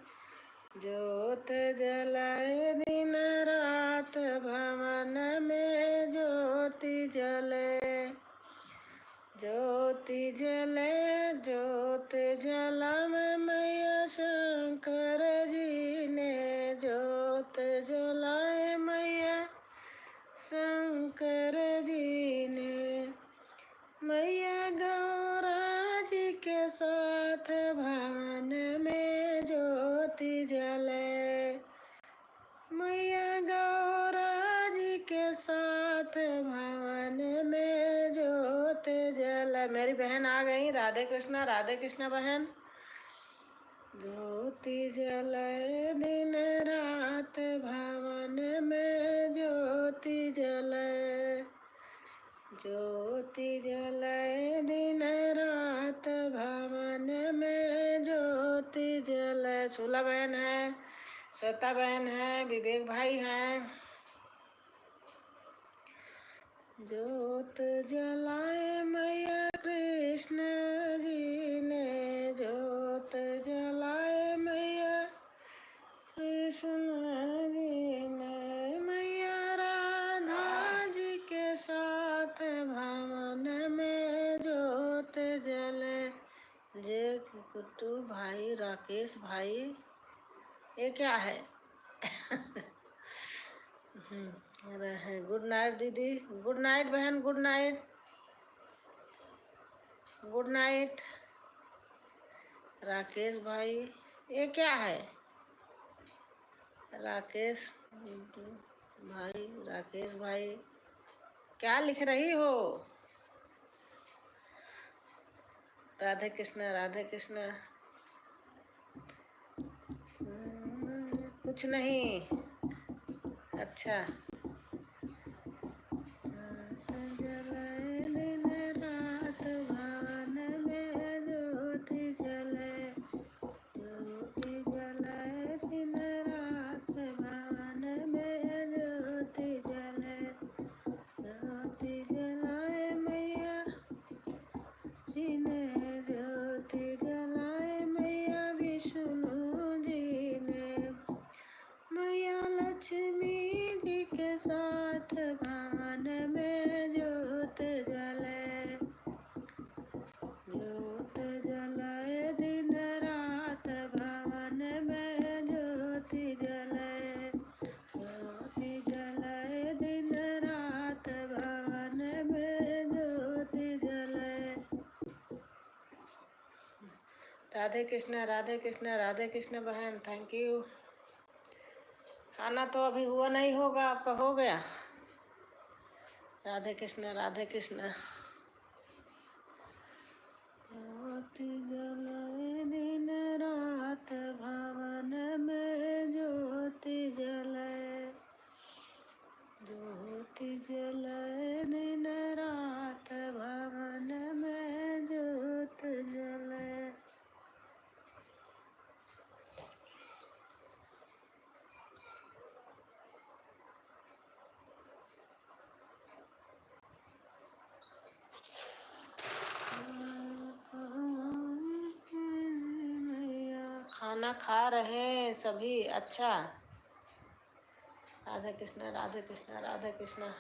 ज्योत जले दिन रात भवन में ज्योति जले, ज्योति जले ज्योत जलम मैया शंकर जी ने, ज्योत जलाए मैया शंकर जी ने, मैया गौरा जी के साथ भवन में ज्योति जले, मैया गौरा जी के साथ भवन में ज्योत जले। मेरी बहन आ गई। राधे कृष्णा बहन। ज्योति जले दिन रात भवन में ज्योति जले, ज्योति जले दिन रात भवन में ज्योति जले। सुला बहन है, श्वेता बहन है, विवेक भाई हैं। ज्योत जलाए मैया कृष्ण जी ने, ज्योत जलाए मैया कृष्ण जी ने, मैया राधा जी के साथ भवन में ज्योत जले। जय गुड्डू भाई, राकेश भाई, ये क्या है? गुड नाइट दीदी, गुड नाइट बहन, good night, good night. Rakesh भाई, ये क्या है? राकेश भाई, राकेश भाई, क्या लिख रही हो? राधे कृष्णा, राधे कृष्णा। कुछ नहीं। अच्छा, जले दिन रात भवन में ज्योति जले, ज्योति जले दिन रात भवन में ज्योति जले, ज्योति जलाए मैया जी ने, ज्योति जलाए मैया विष्णु जी ने, मैया लक्ष्मी जी के साथ भवन में ज्योत जले, ज्योत जलाए दिन रात भवन में ज्योति जले, ज्योति जलाए दिन रात भवन में ज्योति जले। राधे कृष्णा, राधे कृष्णा, राधे कृष्णा बहन, थैंक यू। खाना तो अभी हुआ नहीं होगा, आपका हो गया? राधे कृष्णा, राधे कृष्णा। ज्योति जलाए दिन रात भवन में ज्योति जले, ज्योति जलाए दिन रात भवन में ज्योति जले। खाना खा रहे हैं सभी। अच्छा, राधे कृष्णा राधे कृष्णा राधे कृष्णा।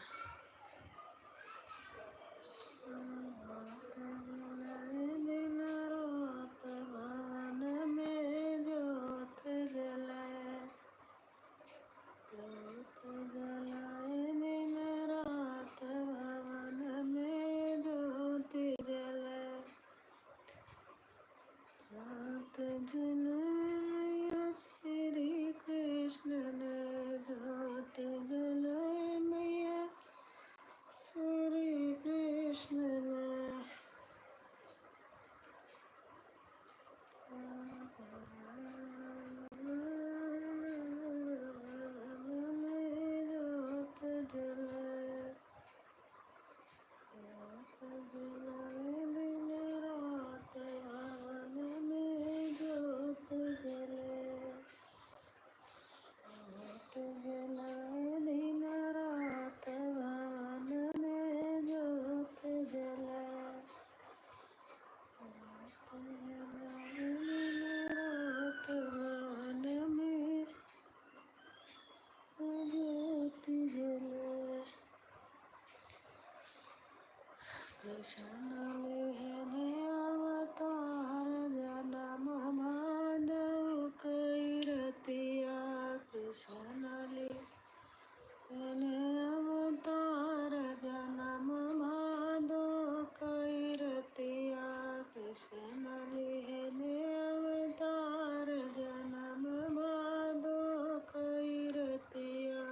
श्री कृष्ण ने ज्योत जलाए मैया श्री कृष्ण ने। कृष्ण लेहने अवतार जनम माधव कैरतिया। कृष्ण लेहने अवतार जनम माधव कैरतिया। कृष्ण लेहने अवतार जनम माधव कैरतिया।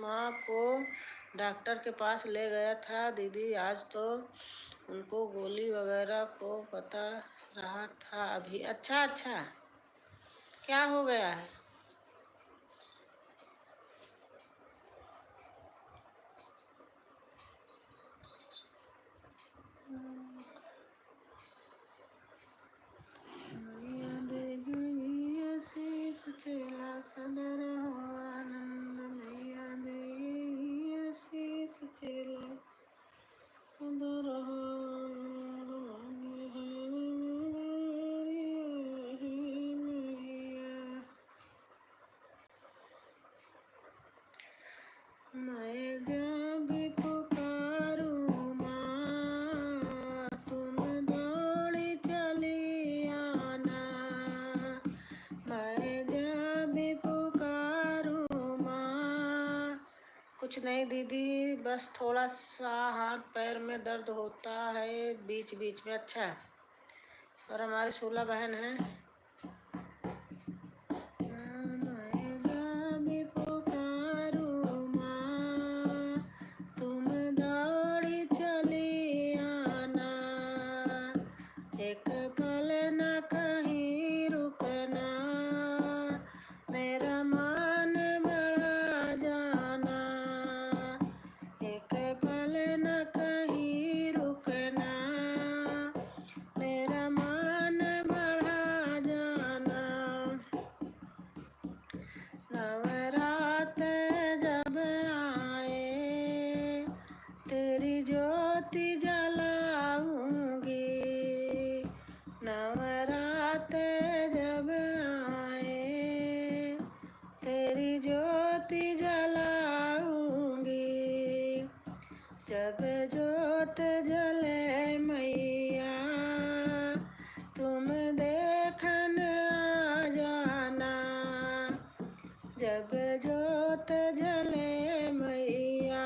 माँ को डॉक्टर के पास ले गया था दीदी। आज तो उनको गोली वगैरह को पता रहा था अभी। अच्छा अच्छा, क्या हो गया है? मैया देगी आशीष चेला सदर हो आनंद। मैया देगी आशीष चेला सदर हो मैं जब भी पुकारूं माँ तुम दौड़ी चली आना। मैं जब भी पुकारूं माँ। कुछ नहीं दीदी, बस थोड़ा सा हाथ पैर में दर्द होता है बीच बीच में। अच्छा, और हमारी शूला बहन है। मैं जब भी पुकारूं माँ तुम दौड़ी चली आना। एक पल न कहीं रुकना मेरा मान बढ़ा जाना। एक पल न कहीं रुकना मेरा मान बढ़ा जाना। नवरात जब आए तेरी ज्योति जलाऊंगी। नवरात जब आए तेरी ज्योति जलाऊंगी। जब ज्योत जले मैया तुम देखन आ जाना। जब ज्योत जले मैया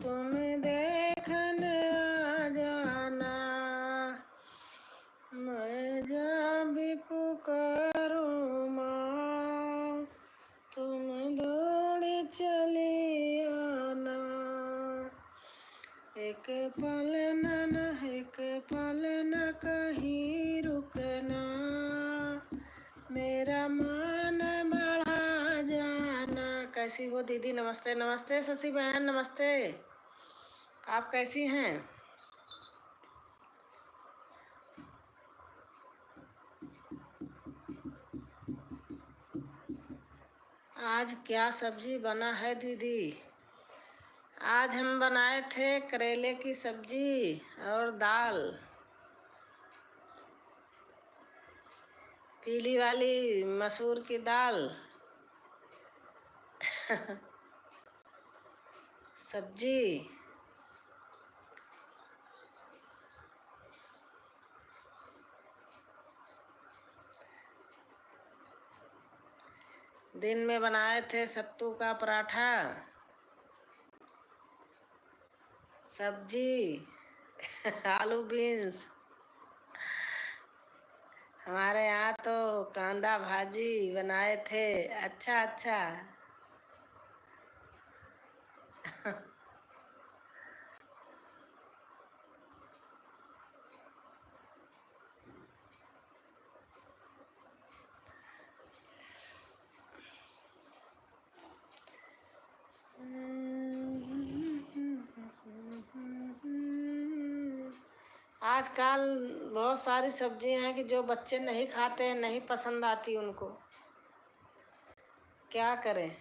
तुम देखन आ जाना। मैं जब भी पुकारूं माँ तुम दौड़ी चली आना। एक पल एक पल न कहीं रुकना मेरा मान बढ़ा जाना। कैसी हो दीदी? नमस्ते नमस्ते शशि बहन, नमस्ते। आप कैसी हैं? आज क्या सब्जी बना है दीदी? आज हम बनाए थे करेले की सब्जी और दाल, पीली वाली मसूर की दाल सब्जी। दिन में बनाए थे सत्तू का पराठा, सब्जी आलू बीन्स। हमारे यहाँ तो कांदा भाजी बनाए थे। अच्छा अच्छा। आजकल बहुत सारी सब्जियां हैं कि जो बच्चे नहीं खाते हैं, नहीं पसंद आती उनको, क्या करें।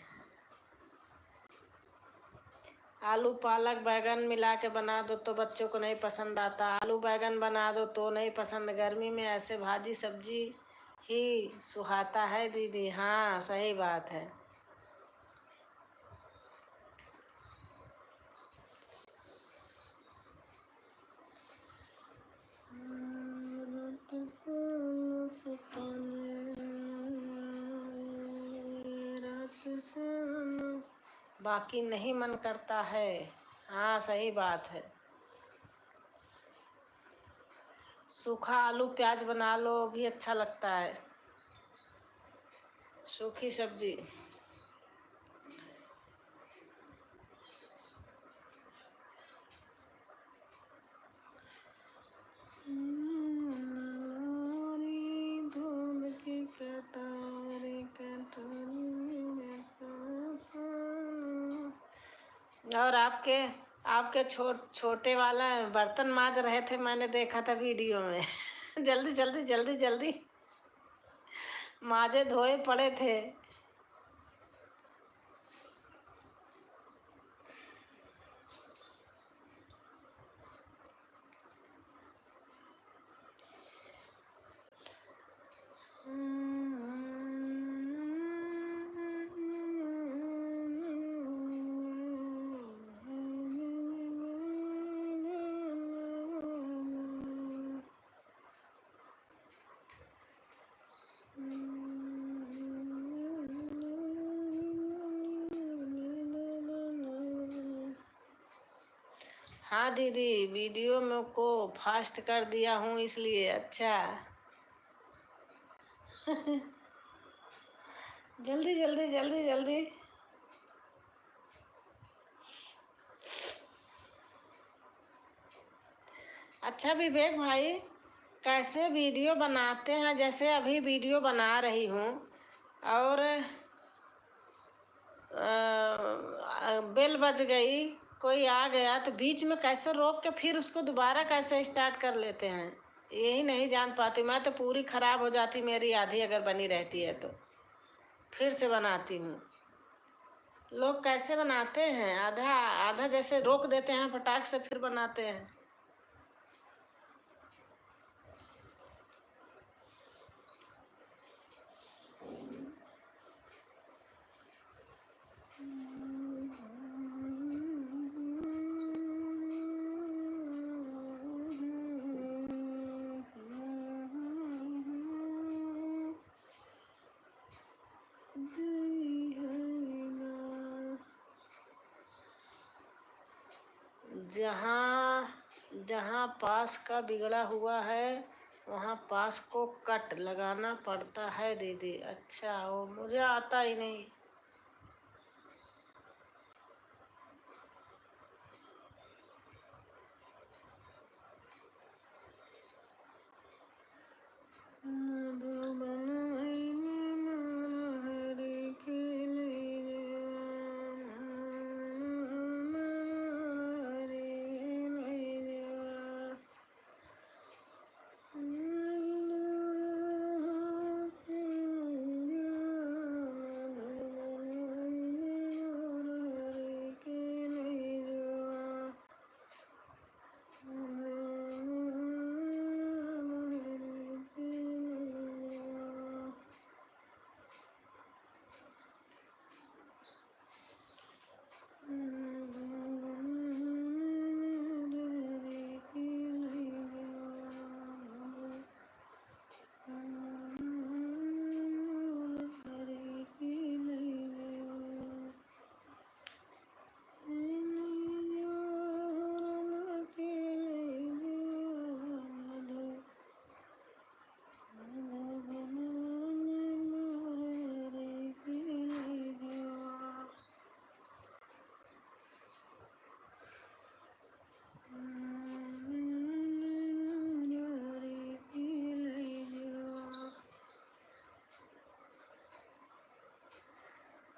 आलू पालक बैगन मिला के बना दो तो बच्चों को नहीं पसंद आता, आलू बैगन बना दो तो नहीं पसंद। गर्मी में ऐसे भाजी सब्जी ही सुहाता है दीदी। हाँ सही बात है। बाकी नहीं मन करता है। हाँ सही बात है। सूखा आलू प्याज बना लो भी अच्छा लगता है, सूखी सब्जी। धुंध की कटारी कटारी में और आपके आपके छोटे वाला बर्तन मांज रहे थे, मैंने देखा था वीडियो में। जल्दी जल्दी जल्दी जल्दी माजे धोए पड़े थे। हाँ दीदी, वीडियो में को फास्ट कर दिया हूँ इसलिए। अच्छा। जल्दी जल्दी जल्दी जल्दी। अच्छा विवेक भाई, कैसे वीडियो बनाते हैं? जैसे अभी वीडियो बना रही हूँ और बेल बज गई, कोई आ गया तो बीच में कैसे रोक के फिर उसको दोबारा कैसे स्टार्ट कर लेते हैं, यही नहीं जान पाती मैं तो। पूरी खराब हो जाती मेरी आधी अगर बनी रहती है तो फिर से बनाती हूँ। लोग कैसे बनाते हैं? आधा आधा जैसे रोक देते हैं फटाक से फिर बनाते हैं। जहाँ जहाँ पास का बिगड़ा हुआ है वहाँ पास को कट लगाना पड़ता है दीदी। अच्छा, वो मुझे आता ही नहीं।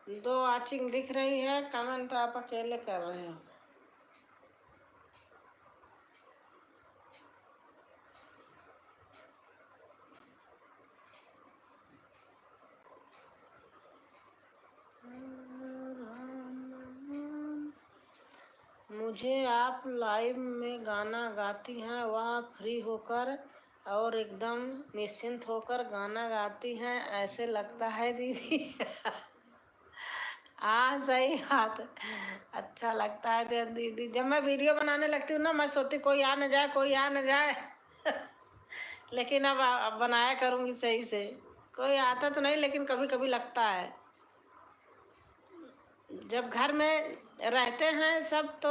2 वॉचिंग दिख रही है, कमेंट आप अकेले कर रहे हो। मुझे आप लाइव में गाना गाती हैं, वह फ्री होकर और एकदम निश्चिंत होकर गाना गाती हैं, ऐसे लगता है दीदी। हाँ सही बात है। अच्छा लगता है दीदी, जब मैं वीडियो बनाने लगती हूँ ना, मैं सोचती कोई आ न जाए, कोई आ न जाए। लेकिन अब बनाया करूँगी सही से। कोई आता तो नहीं, लेकिन कभी कभी लगता है। जब घर में रहते हैं सब तो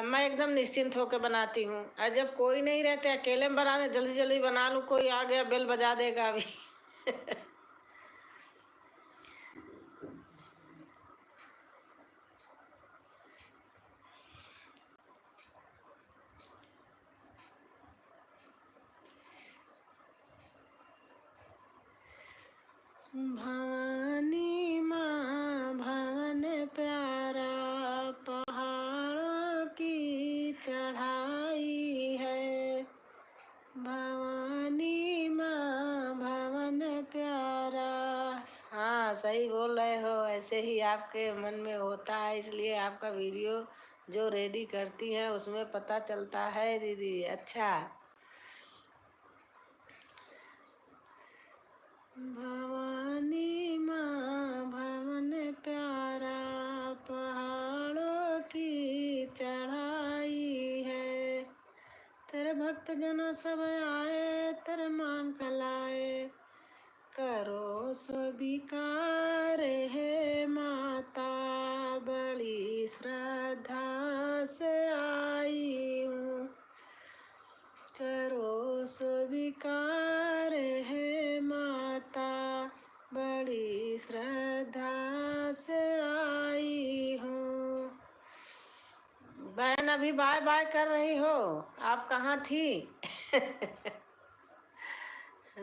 मैं एकदम निश्चिंत होकर बनाती हूँ, और जब कोई नहीं रहते, अकेले में बनाने जल्दी जल्दी बना लूँ, कोई आ गया बेल बजा देगा अभी। भवानी माँ भवन प्यारा, पहाड़ों की चढ़ाई है। भवानी माँ भवन प्यारा। हाँ सही बोल रहे हो, ऐसे ही आपके मन में होता है, इसलिए आपका वीडियो जो रेडी करती हैं उसमें पता चलता है दीदी। अच्छा। भवानी माँ भवन प्यारा, पहाड़ों की चढ़ाई है। तेरे भक्त जनों सब आए, तेरे मान कलाए, करो स्वीकार हे माता, बड़ी श्रद्धा से आई हूँ। करो स्वीकार हे माता, बड़ी श्रद्धा से आई हूँ। बहन अभी बाय बाय कर रही हो, आप कहाँ थी?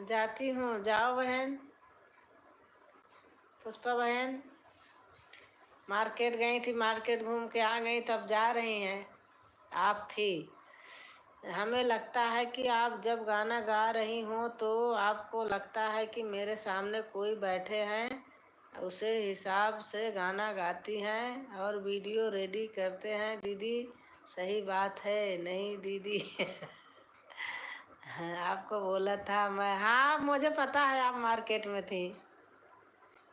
जाती हूँ, जाओ बहन। पुष्पा बहन मार्केट गई थी, मार्केट घूम के आ गई, तब जा रही हैं, आप थी। हमें लगता है कि आप जब गाना गा रही हो तो आपको लगता है कि मेरे सामने कोई बैठे हैं, उसे हिसाब से गाना गाती हैं और वीडियो रेडी करते हैं दीदी। सही बात है नहीं दीदी? आपको बोला था मैं। हाँ मुझे पता है आप मार्केट में थी,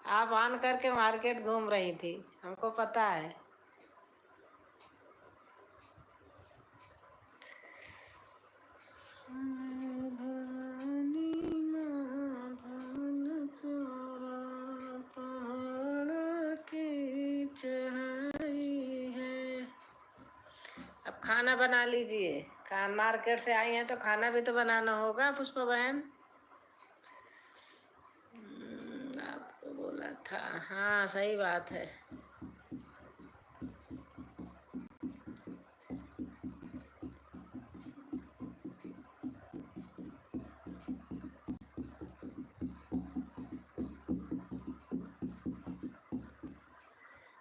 आप ऑन करके मार्केट घूम रही थी, हमको पता है। अब खाना बना लीजिए, मार्केट से आई हैं तो खाना भी तो बनाना होगा पुष्पा बहन। आपको बोला था, हाँ सही बात है।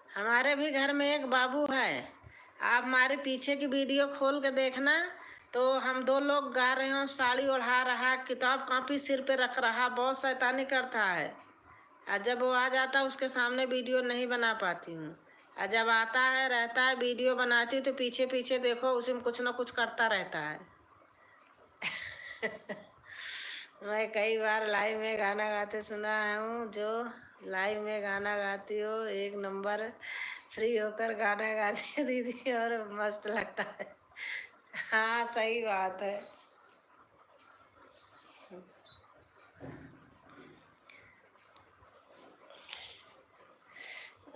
हमारे भी घर में एक बाबू है, आप हमारे पीछे की वीडियो खोल के देखना, तो हम 2 लोग गा रहे हो, साड़ी ओढ़ा रहा, किताब कॉपी सिर पे रख रहा, बहुत शैतानी करता है। और जब वो आ जाता है उसके सामने वीडियो नहीं बना पाती हूँ, और जब आता है रहता है वीडियो बनाती हूँ तो पीछे पीछे देखो उसी में कुछ ना कुछ करता रहता है। मैं कई बार लाइव में गाना गाते सुना हूँ, जो लाइव में गाना गाती हो एक नंबर, फ्री होकर गाना गाती है दीदी और मस्त लगता है। हाँ सही बात है।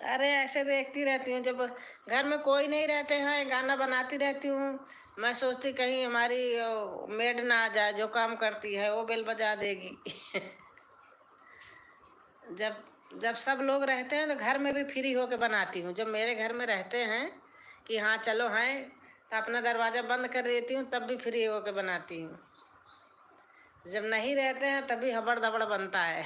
अरे ऐसे देखती रहती हूँ, जब घर में कोई नहीं रहते हैं गाना बनाती रहती हूँ। मैं सोचती कहीं हमारी मेड ना आ जाए, जो काम करती है वो बेल बजा देगी। जब जब सब लोग रहते हैं तो घर में भी फ्री होके बनाती हूँ। जब मेरे घर में रहते हैं कि हाँ चलो हैं, तो अपना दरवाज़ा बंद कर देती हूँ, तब भी फ्री होके बनाती हूँ। जब नहीं रहते हैं तभी हबड़ दबड़ बनता है।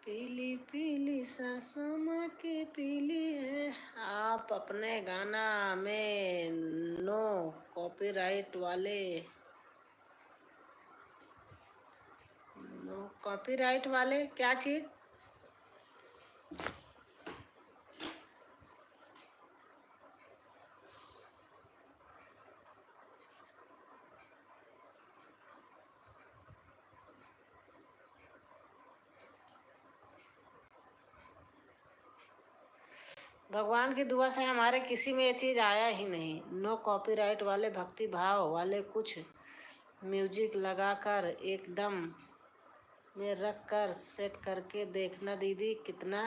पीली पीली सरसों माँ की पीली है। आप अपने गाना में नो कॉपीराइट वाले क्या चीज? भगवान की दुआ से हमारे किसी में ये चीज़ आया ही नहीं। नो कॉपीराइट वाले भक्ति भाव वाले कुछ म्यूजिक लगाकर एकदम में रख कर सेट करके देखना दीदी, कितना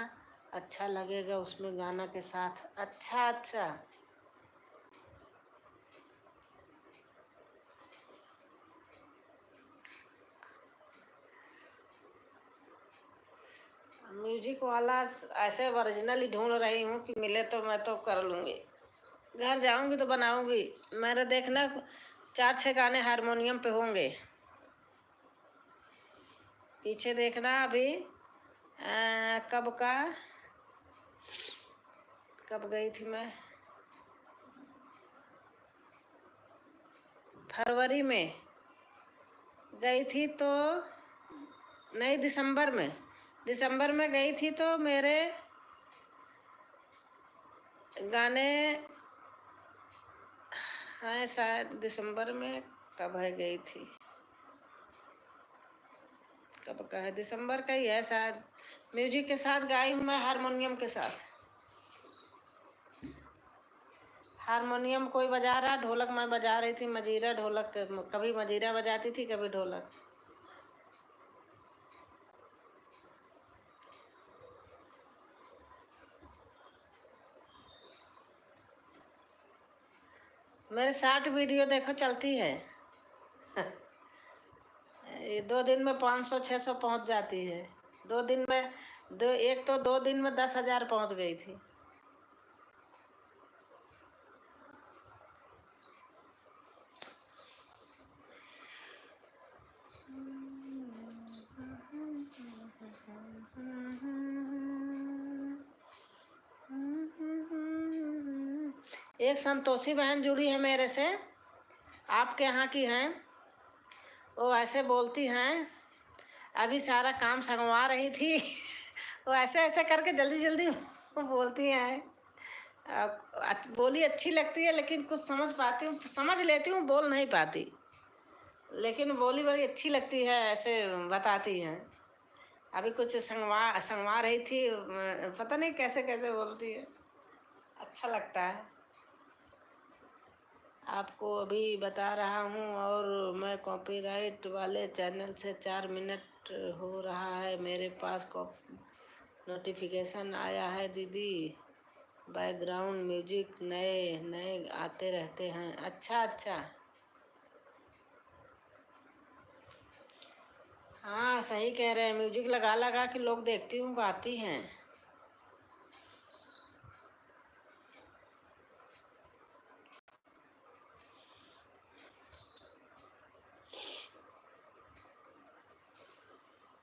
अच्छा लगेगा उसमें गाना के साथ। अच्छा म्यूजिक वाला ऐसे ओरिजिनल ही ढूंढ रही हूँ कि मिले तो मैं तो कर लूँगी। घर जाऊंगी तो बनाऊंगी। मेरा देखना 4-6 गाने हारमोनियम पे होंगे। पीछे देखना अभी कब गई थी मैं? फरवरी में गई थी तो नहीं, दिसंबर में गई थी तो मेरे गाने हैं शायद दिसंबर में। कब है गई थी, कब का है? दिसंबर का ही है शायद। म्यूजिक के साथ गाई हूँ मैं, हारमोनियम के साथ। हारमोनियम कोई बजा रहा, ढोलक मैं बजा रही थी, मजीरा ढोलक। कभी मजीरा बजाती थी, कभी ढोलक। मेरे 60 वीडियो देखो चलती है। ये 2 दिन में 500-600 पहुंच जाती है। 2 दिन में एक तो 2 दिन में 10,000 पहुंच गई थी। एक संतोषी बहन जुड़ी है मेरे से, आपके यहाँ की हैं। वो ऐसे बोलती हैं, अभी सारा काम संगवा रही थी। वो ऐसे ऐसे करके जल्दी जल्दी बोलती हैं। बोली अच्छी लगती है, लेकिन कुछ समझ लेती हूँ, बोल नहीं पाती। लेकिन बोली बड़ी अच्छी लगती है, ऐसे बताती हैं। अभी कुछ संगवा रही थी, पता नहीं कैसे कैसे बोलती है, अच्छा लगता है। आपको अभी बता रहा हूँ। और मैं कॉपीराइट वाले चैनल से 4 मिनट हो रहा है मेरे पास नोटिफिकेशन आया है दीदी। बैकग्राउंड म्यूजिक नए नए आते रहते हैं। अच्छा हाँ, सही कह रहे हैं। म्यूजिक लगा लगा के लोग देखती हूँ गाती हैं।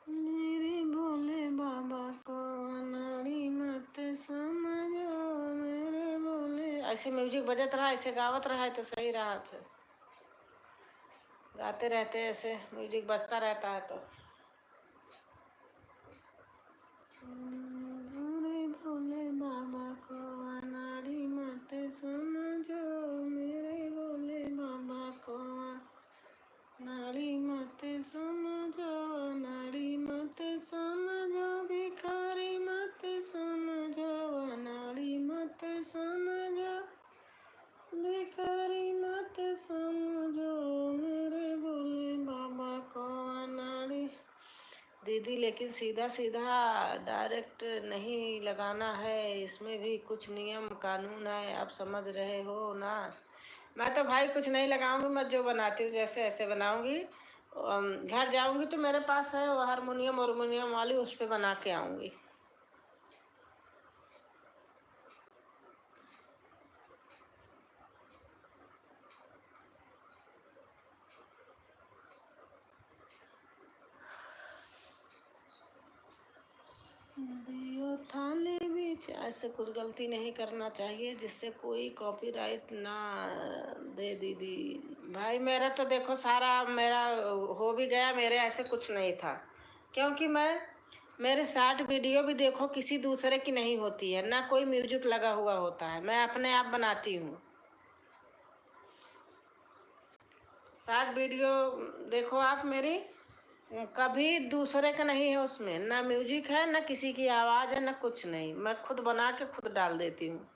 मेरे भोले बाबा को अनाड़ी मत समझो, मेरे भोले। ऐसे म्यूजिक बजत रहा, ऐसे गावत रहा है तो सही रहा था। गाते रहते ऐसे म्यूजिक बजता रहता है तो। मेरे भोले बाबा को अनाड़ी मत समझो, मेरे भोले बाबा को अनाड़ी मत समझो, अनाड़ी मत समझो, भिखारी मत समझो, अनाड़ी मत समझो, भिखारी मत समझो, मेरे भोले बाबा को अनाड़ी। दीदी लेकिन सीधा सीधा डायरेक्ट नहीं लगाना है, इसमें भी कुछ नियम कानून है, आप समझ रहे हो ना? मैं तो भाई कुछ नहीं लगाऊंगी, मैं जो बनाती हूँ जैसे ऐसे बनाऊंगी। घर जाऊंगी तो मेरे पास है वो हारमोनियम वाली, उस पर बना के आऊंगी। ऐसे कुछ गलती नहीं करना चाहिए जिससे कोई कॉपीराइट ना दे दीदी। भाई मेरा तो देखो सारा मेरा हो भी गया, मेरे ऐसे कुछ नहीं था, क्योंकि मेरे शॉर्ट वीडियो भी देखो किसी दूसरे की नहीं होती है, ना कोई म्यूजिक लगा हुआ होता है, मैं अपने आप बनाती हूँ। शॉर्ट वीडियो देखो आप मेरी, कभी दूसरे का नहीं है, उसमें ना म्यूजिक है, ना किसी की आवाज़ है, ना कुछ नहीं, मैं खुद बना के खुद डाल देती हूँ।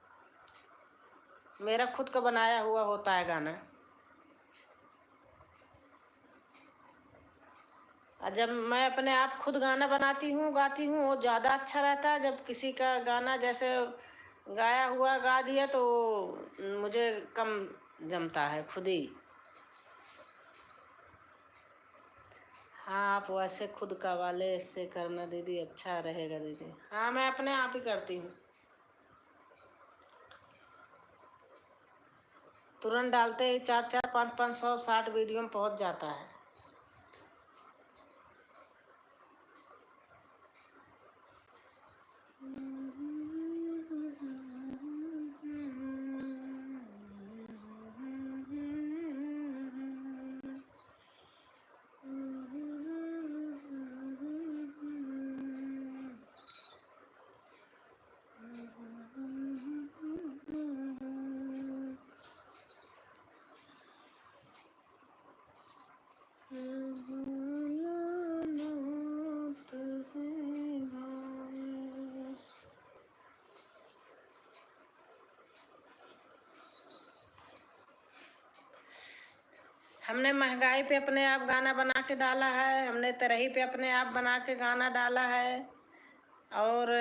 मेरा खुद का बनाया हुआ होता है गाना। और जब मैं अपने आप खुद गाना बनाती हूँ, गाती हूँ, वो ज़्यादा अच्छा रहता है। जब किसी का गाना जैसे गाया हुआ गा दिया तो मुझे कम जमता है खुद ही। हाँ, आप वैसे खुद का वाले से करना दीदी, अच्छा रहेगा दीदी। हाँ, मैं अपने आप ही करती हूँ, तुरंत डालते ही 4-4, 5-500 शॉर्ट वीडियो में पहुँच जाता है। हमने महंगाई पे अपने आप गाना बना के डाला है, हमने तरही पे अपने आप बना के गाना डाला है, और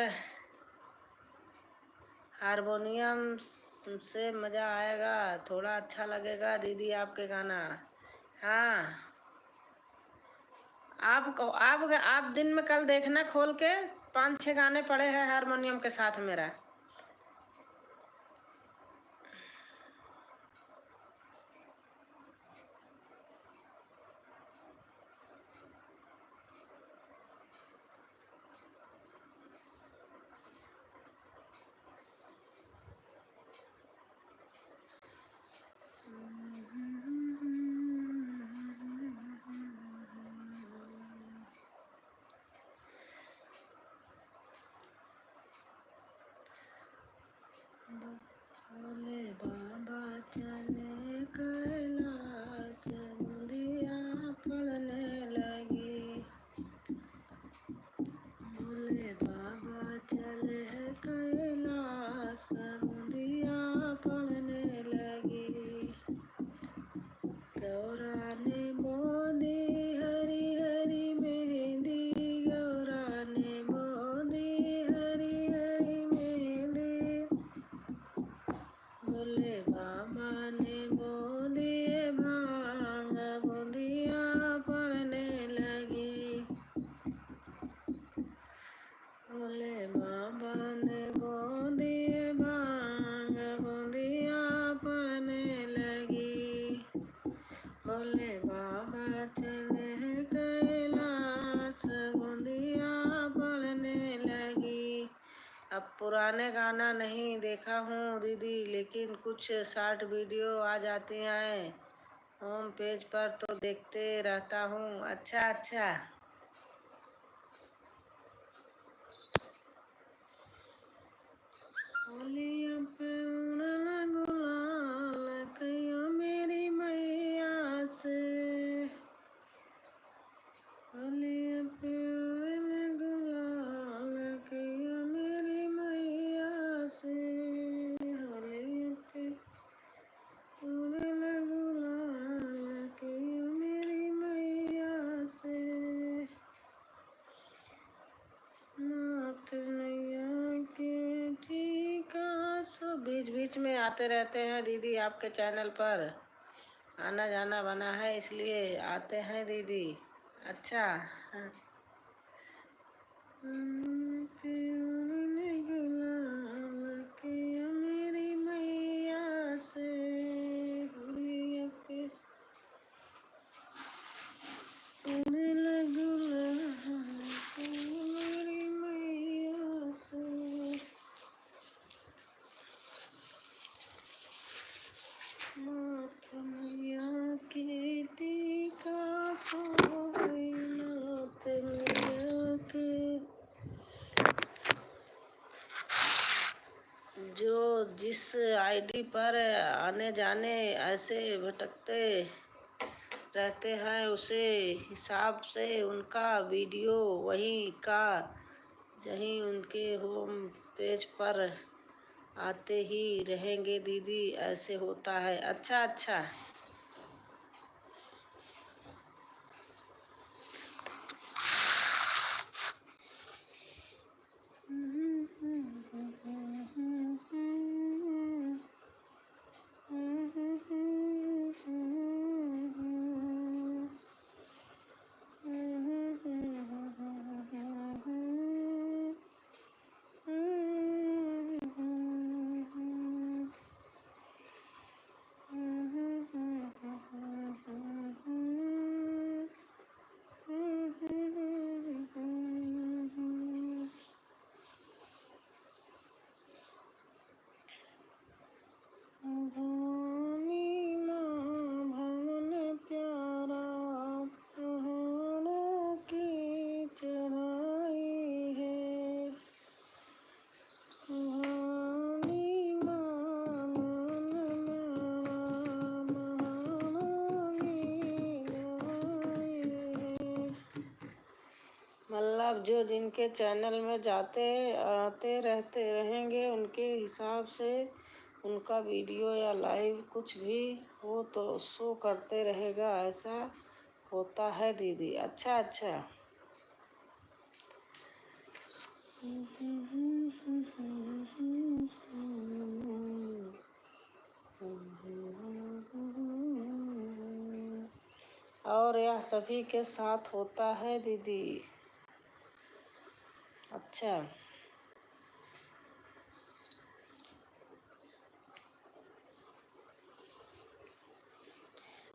हारमोनियम से मज़ा आएगा, थोड़ा अच्छा लगेगा दीदी आपके गाना। हाँ, आप दिन में कल देखना खोल के, 5-6 गाने पड़े हैं हारमोनियम के साथ मेरा। भोले बाबा चले कैलाश, बूंदिया पड़ने लगी। भोले बाबा चले कैलाश, बूंदिया पड़ने लगी। गौरा ने मोदी हरी हरी मेहंदी, गौरा ने मोदी हरी हरी मेहंदी। भोले बाबा ने मोदी भांग, बूंदिया पड़ने लगी। भोले बाबा ने मोदी भांग, बूंदिया पड़ने लगी। भोले बाबा चले कैलाश, बूंदिया पड़ने लगी। अब पुराने गाना नहीं देखा हूँ दीदी, लेकिन कुछ शॉर्ट वीडियो आ जाती हैं होम पेज पर तो देखते रहता हूँ। अच्छा अच्छा। होलिया पे उड़ला गुलाल, कहियो मेरी मैया से। होलिया पे उड़ला गुलाल, कहियो मेरी मैया से। होलिया पे उड़ला गुलाल, कहियो मेरी मैया से। नाथ मैया के ठीका सो बीच बीच में आते रहते हैं दीदी, आपके चैनल पर आना जाना बना है इसलिए आते हैं दीदी। अच्छा। हाँ। पे उड़ने गुलाल, के मेरी मैया से। होलिया पे उड़ने गुलाल, के मेरी मैया से। नाथ मैया की टीका सोई, नाथ मैया की। जो जिस आईडी पर आने जाने ऐसे भटकते रहते हैं, उसे हिसाब से उनका वीडियो वहीं का जहीं उनके होम पेज पर आते ही रहेंगे दीदी, ऐसे होता है। अच्छा अच्छा। मतलब जो जिनके चैनल में जाते आते रहते रहेंगे, उनके हिसाब से उनका वीडियो या लाइव कुछ भी हो तो शो करते रहेगा, ऐसा होता है दीदी। अच्छा अच्छा। और यह सभी के साथ होता है दीदी। अच्छा।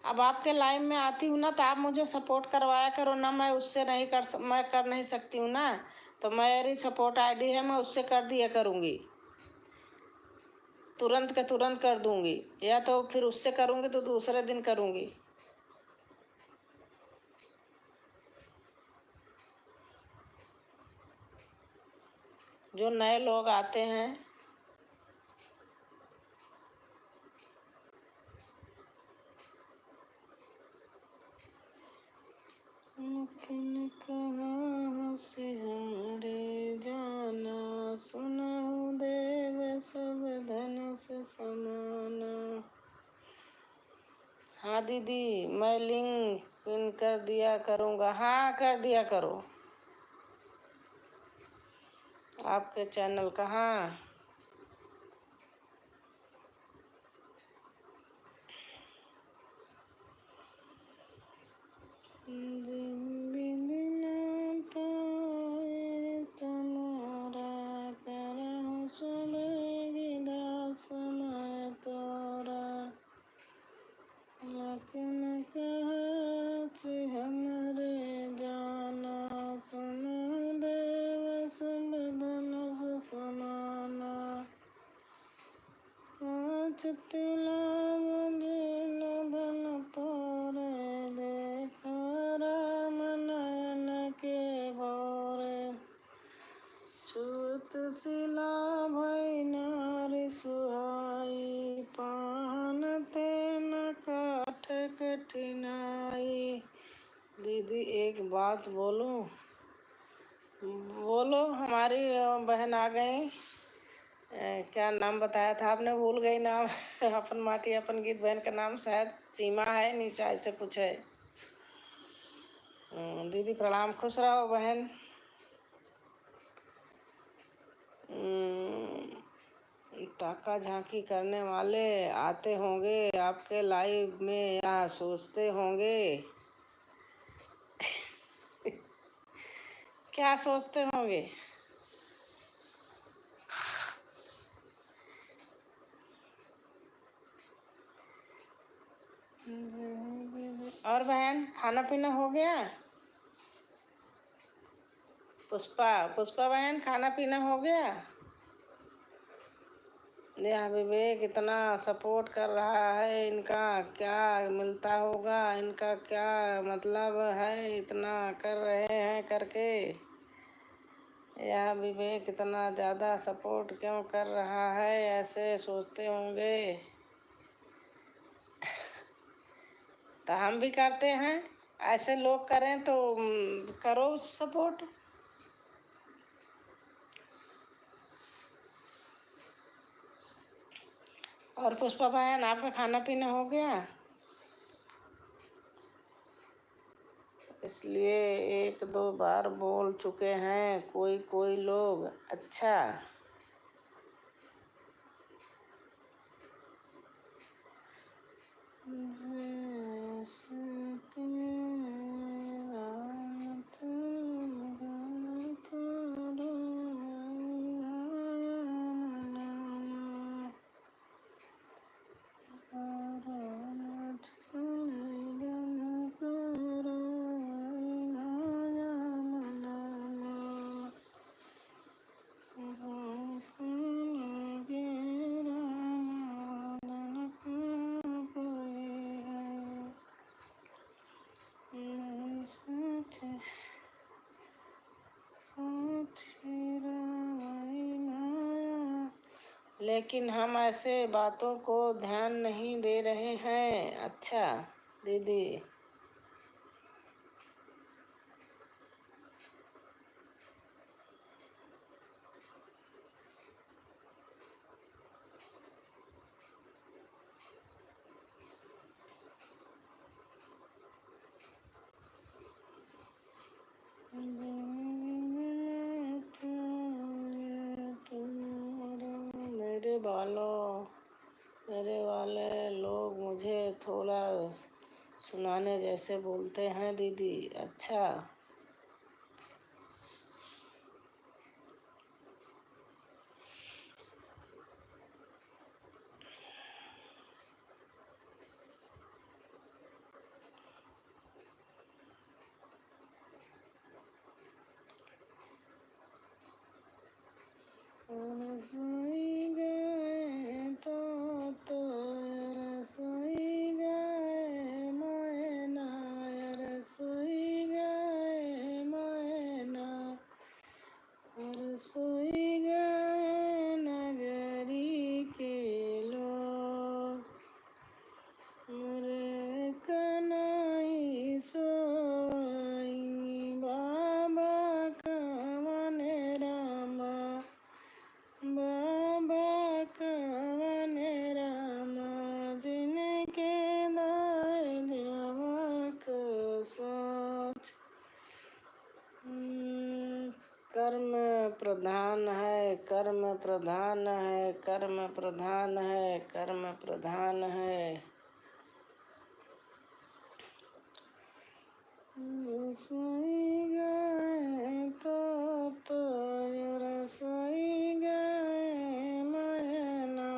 अब आपके लाइव में आती हूँ ना, तो आप मुझे सपोर्ट करवाया करो ना। मैं उससे नहीं मैं कर नहीं सकती हूँ ना, तो मेरी सपोर्ट आईडी है, मैं उससे कर दिया करूँगी, तुरंत के तुरंत कर दूँगी। या तो फिर उससे करूँगी तो दूसरे दिन करूँगी। जो नए लोग आते हैं, कहाँ से हमरे जाना, सुनहु देव सब धनुष समाना। हाँ दीदी, मैं लिंक पिन कर दिया करूँगा। हाँ कर दिया करो। आपके चैनल कहाँ? शिला भई नारी सुहाई, पान ते न काट कठिनाई। दीदी एक बात बोलूं? बोलो। हमारी बहन आ गई। क्या नाम बताया था आपने? भूल गई नाम। अपन माटी अपन गीत बहन का नाम शायद सीमा है, निशा ऐसे कुछ है। दीदी प्रणाम, खुश रहो बहन। ताका झांकी करने वाले आते होंगे आपके लाइव में, या सोचते होंगे क्या सोचते होंगे? और बहन खाना पीना हो गया? पुष्पा बहन खाना पीना हो गया? यह विवेक इतना सपोर्ट कर रहा है, इनका क्या मिलता होगा, इनका क्या मतलब है, इतना कर रहे हैं करके। यह विवेक इतना ज़्यादा सपोर्ट क्यों कर रहा है, ऐसे सोचते होंगे। तो हम भी करते हैं, ऐसे लोग करें तो करो सपोर्ट। और पुष्पा बहन, आपका खाना पीना हो गया? इसलिए एक दो बार बोल चुके हैं कोई कोई लोग। अच्छा, लेकिन हम ऐसे बातों को ध्यान नहीं दे रहे हैं। अच्छा दीदी, मेरे बालों, मेरे वाले लोग मुझे थोड़ा सुनाने जैसे बोलते हैं दीदी। अच्छा, रसोई गए तो रसोई गए मैना, रसोई गए मैना, रसोई गए नगरी के लोग, मुरे कनाई सोई बाबा कवन रामा, बाबा कवन रामा, जिनके दाए जवक सोच। कर्म प्रधान है, कर्म प्रधान है, कर्म प्रधान है, कर्म प्रधान है। रसोई गए तो रसोई गए मैना,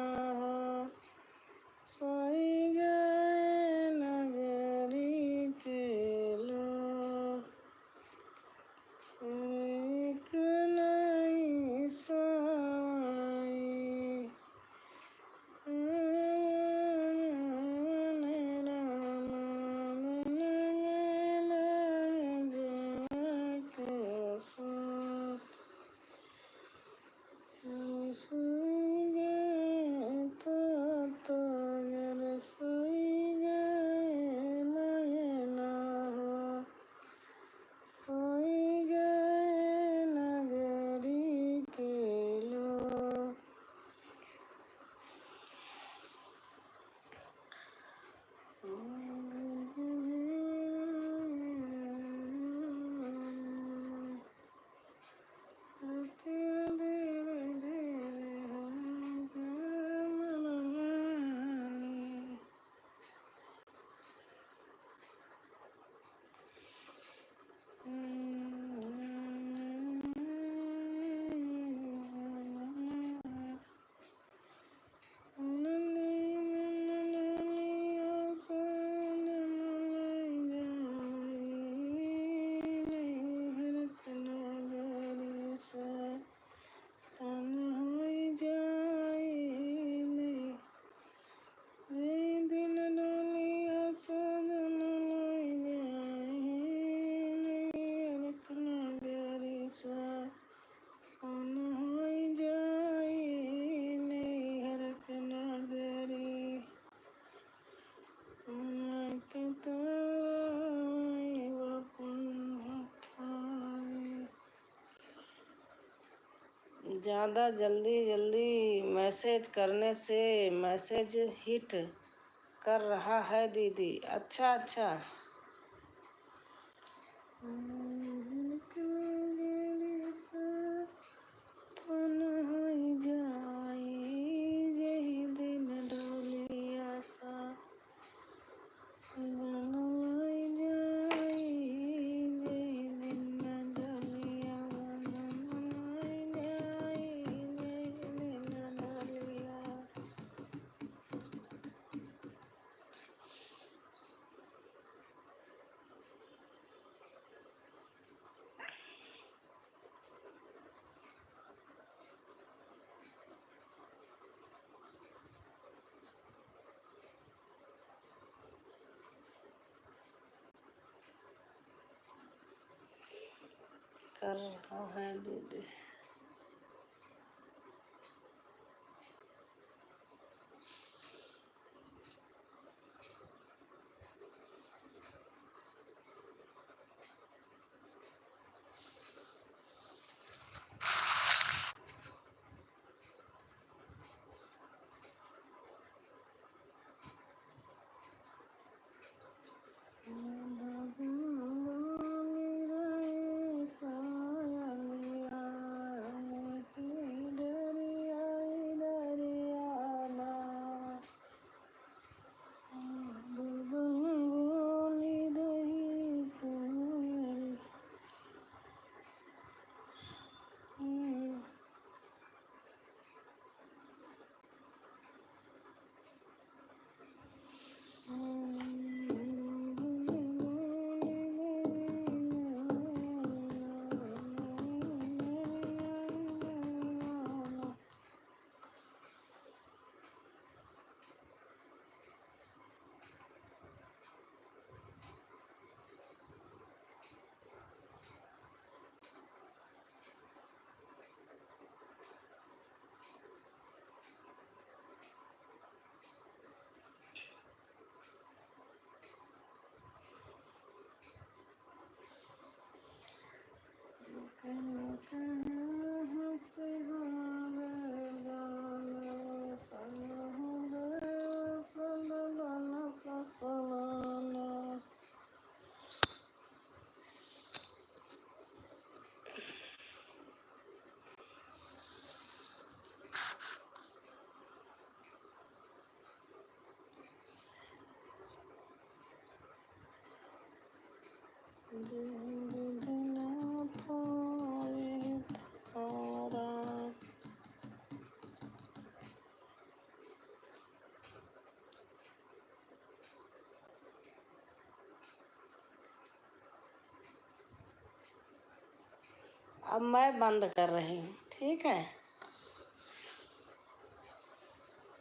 सोई गए नगरी के लोग, एक नहीं सोई ज़्यादा जल्दी मैसेज करने से मैसेज हिट कर रहा है दीदी। अच्छा अच्छा। कर रहा है दीदी। अब मैं बंद कर रही हूँ, ठीक है।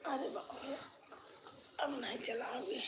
अरे बाप रे, अब नहीं चलाऊंगी।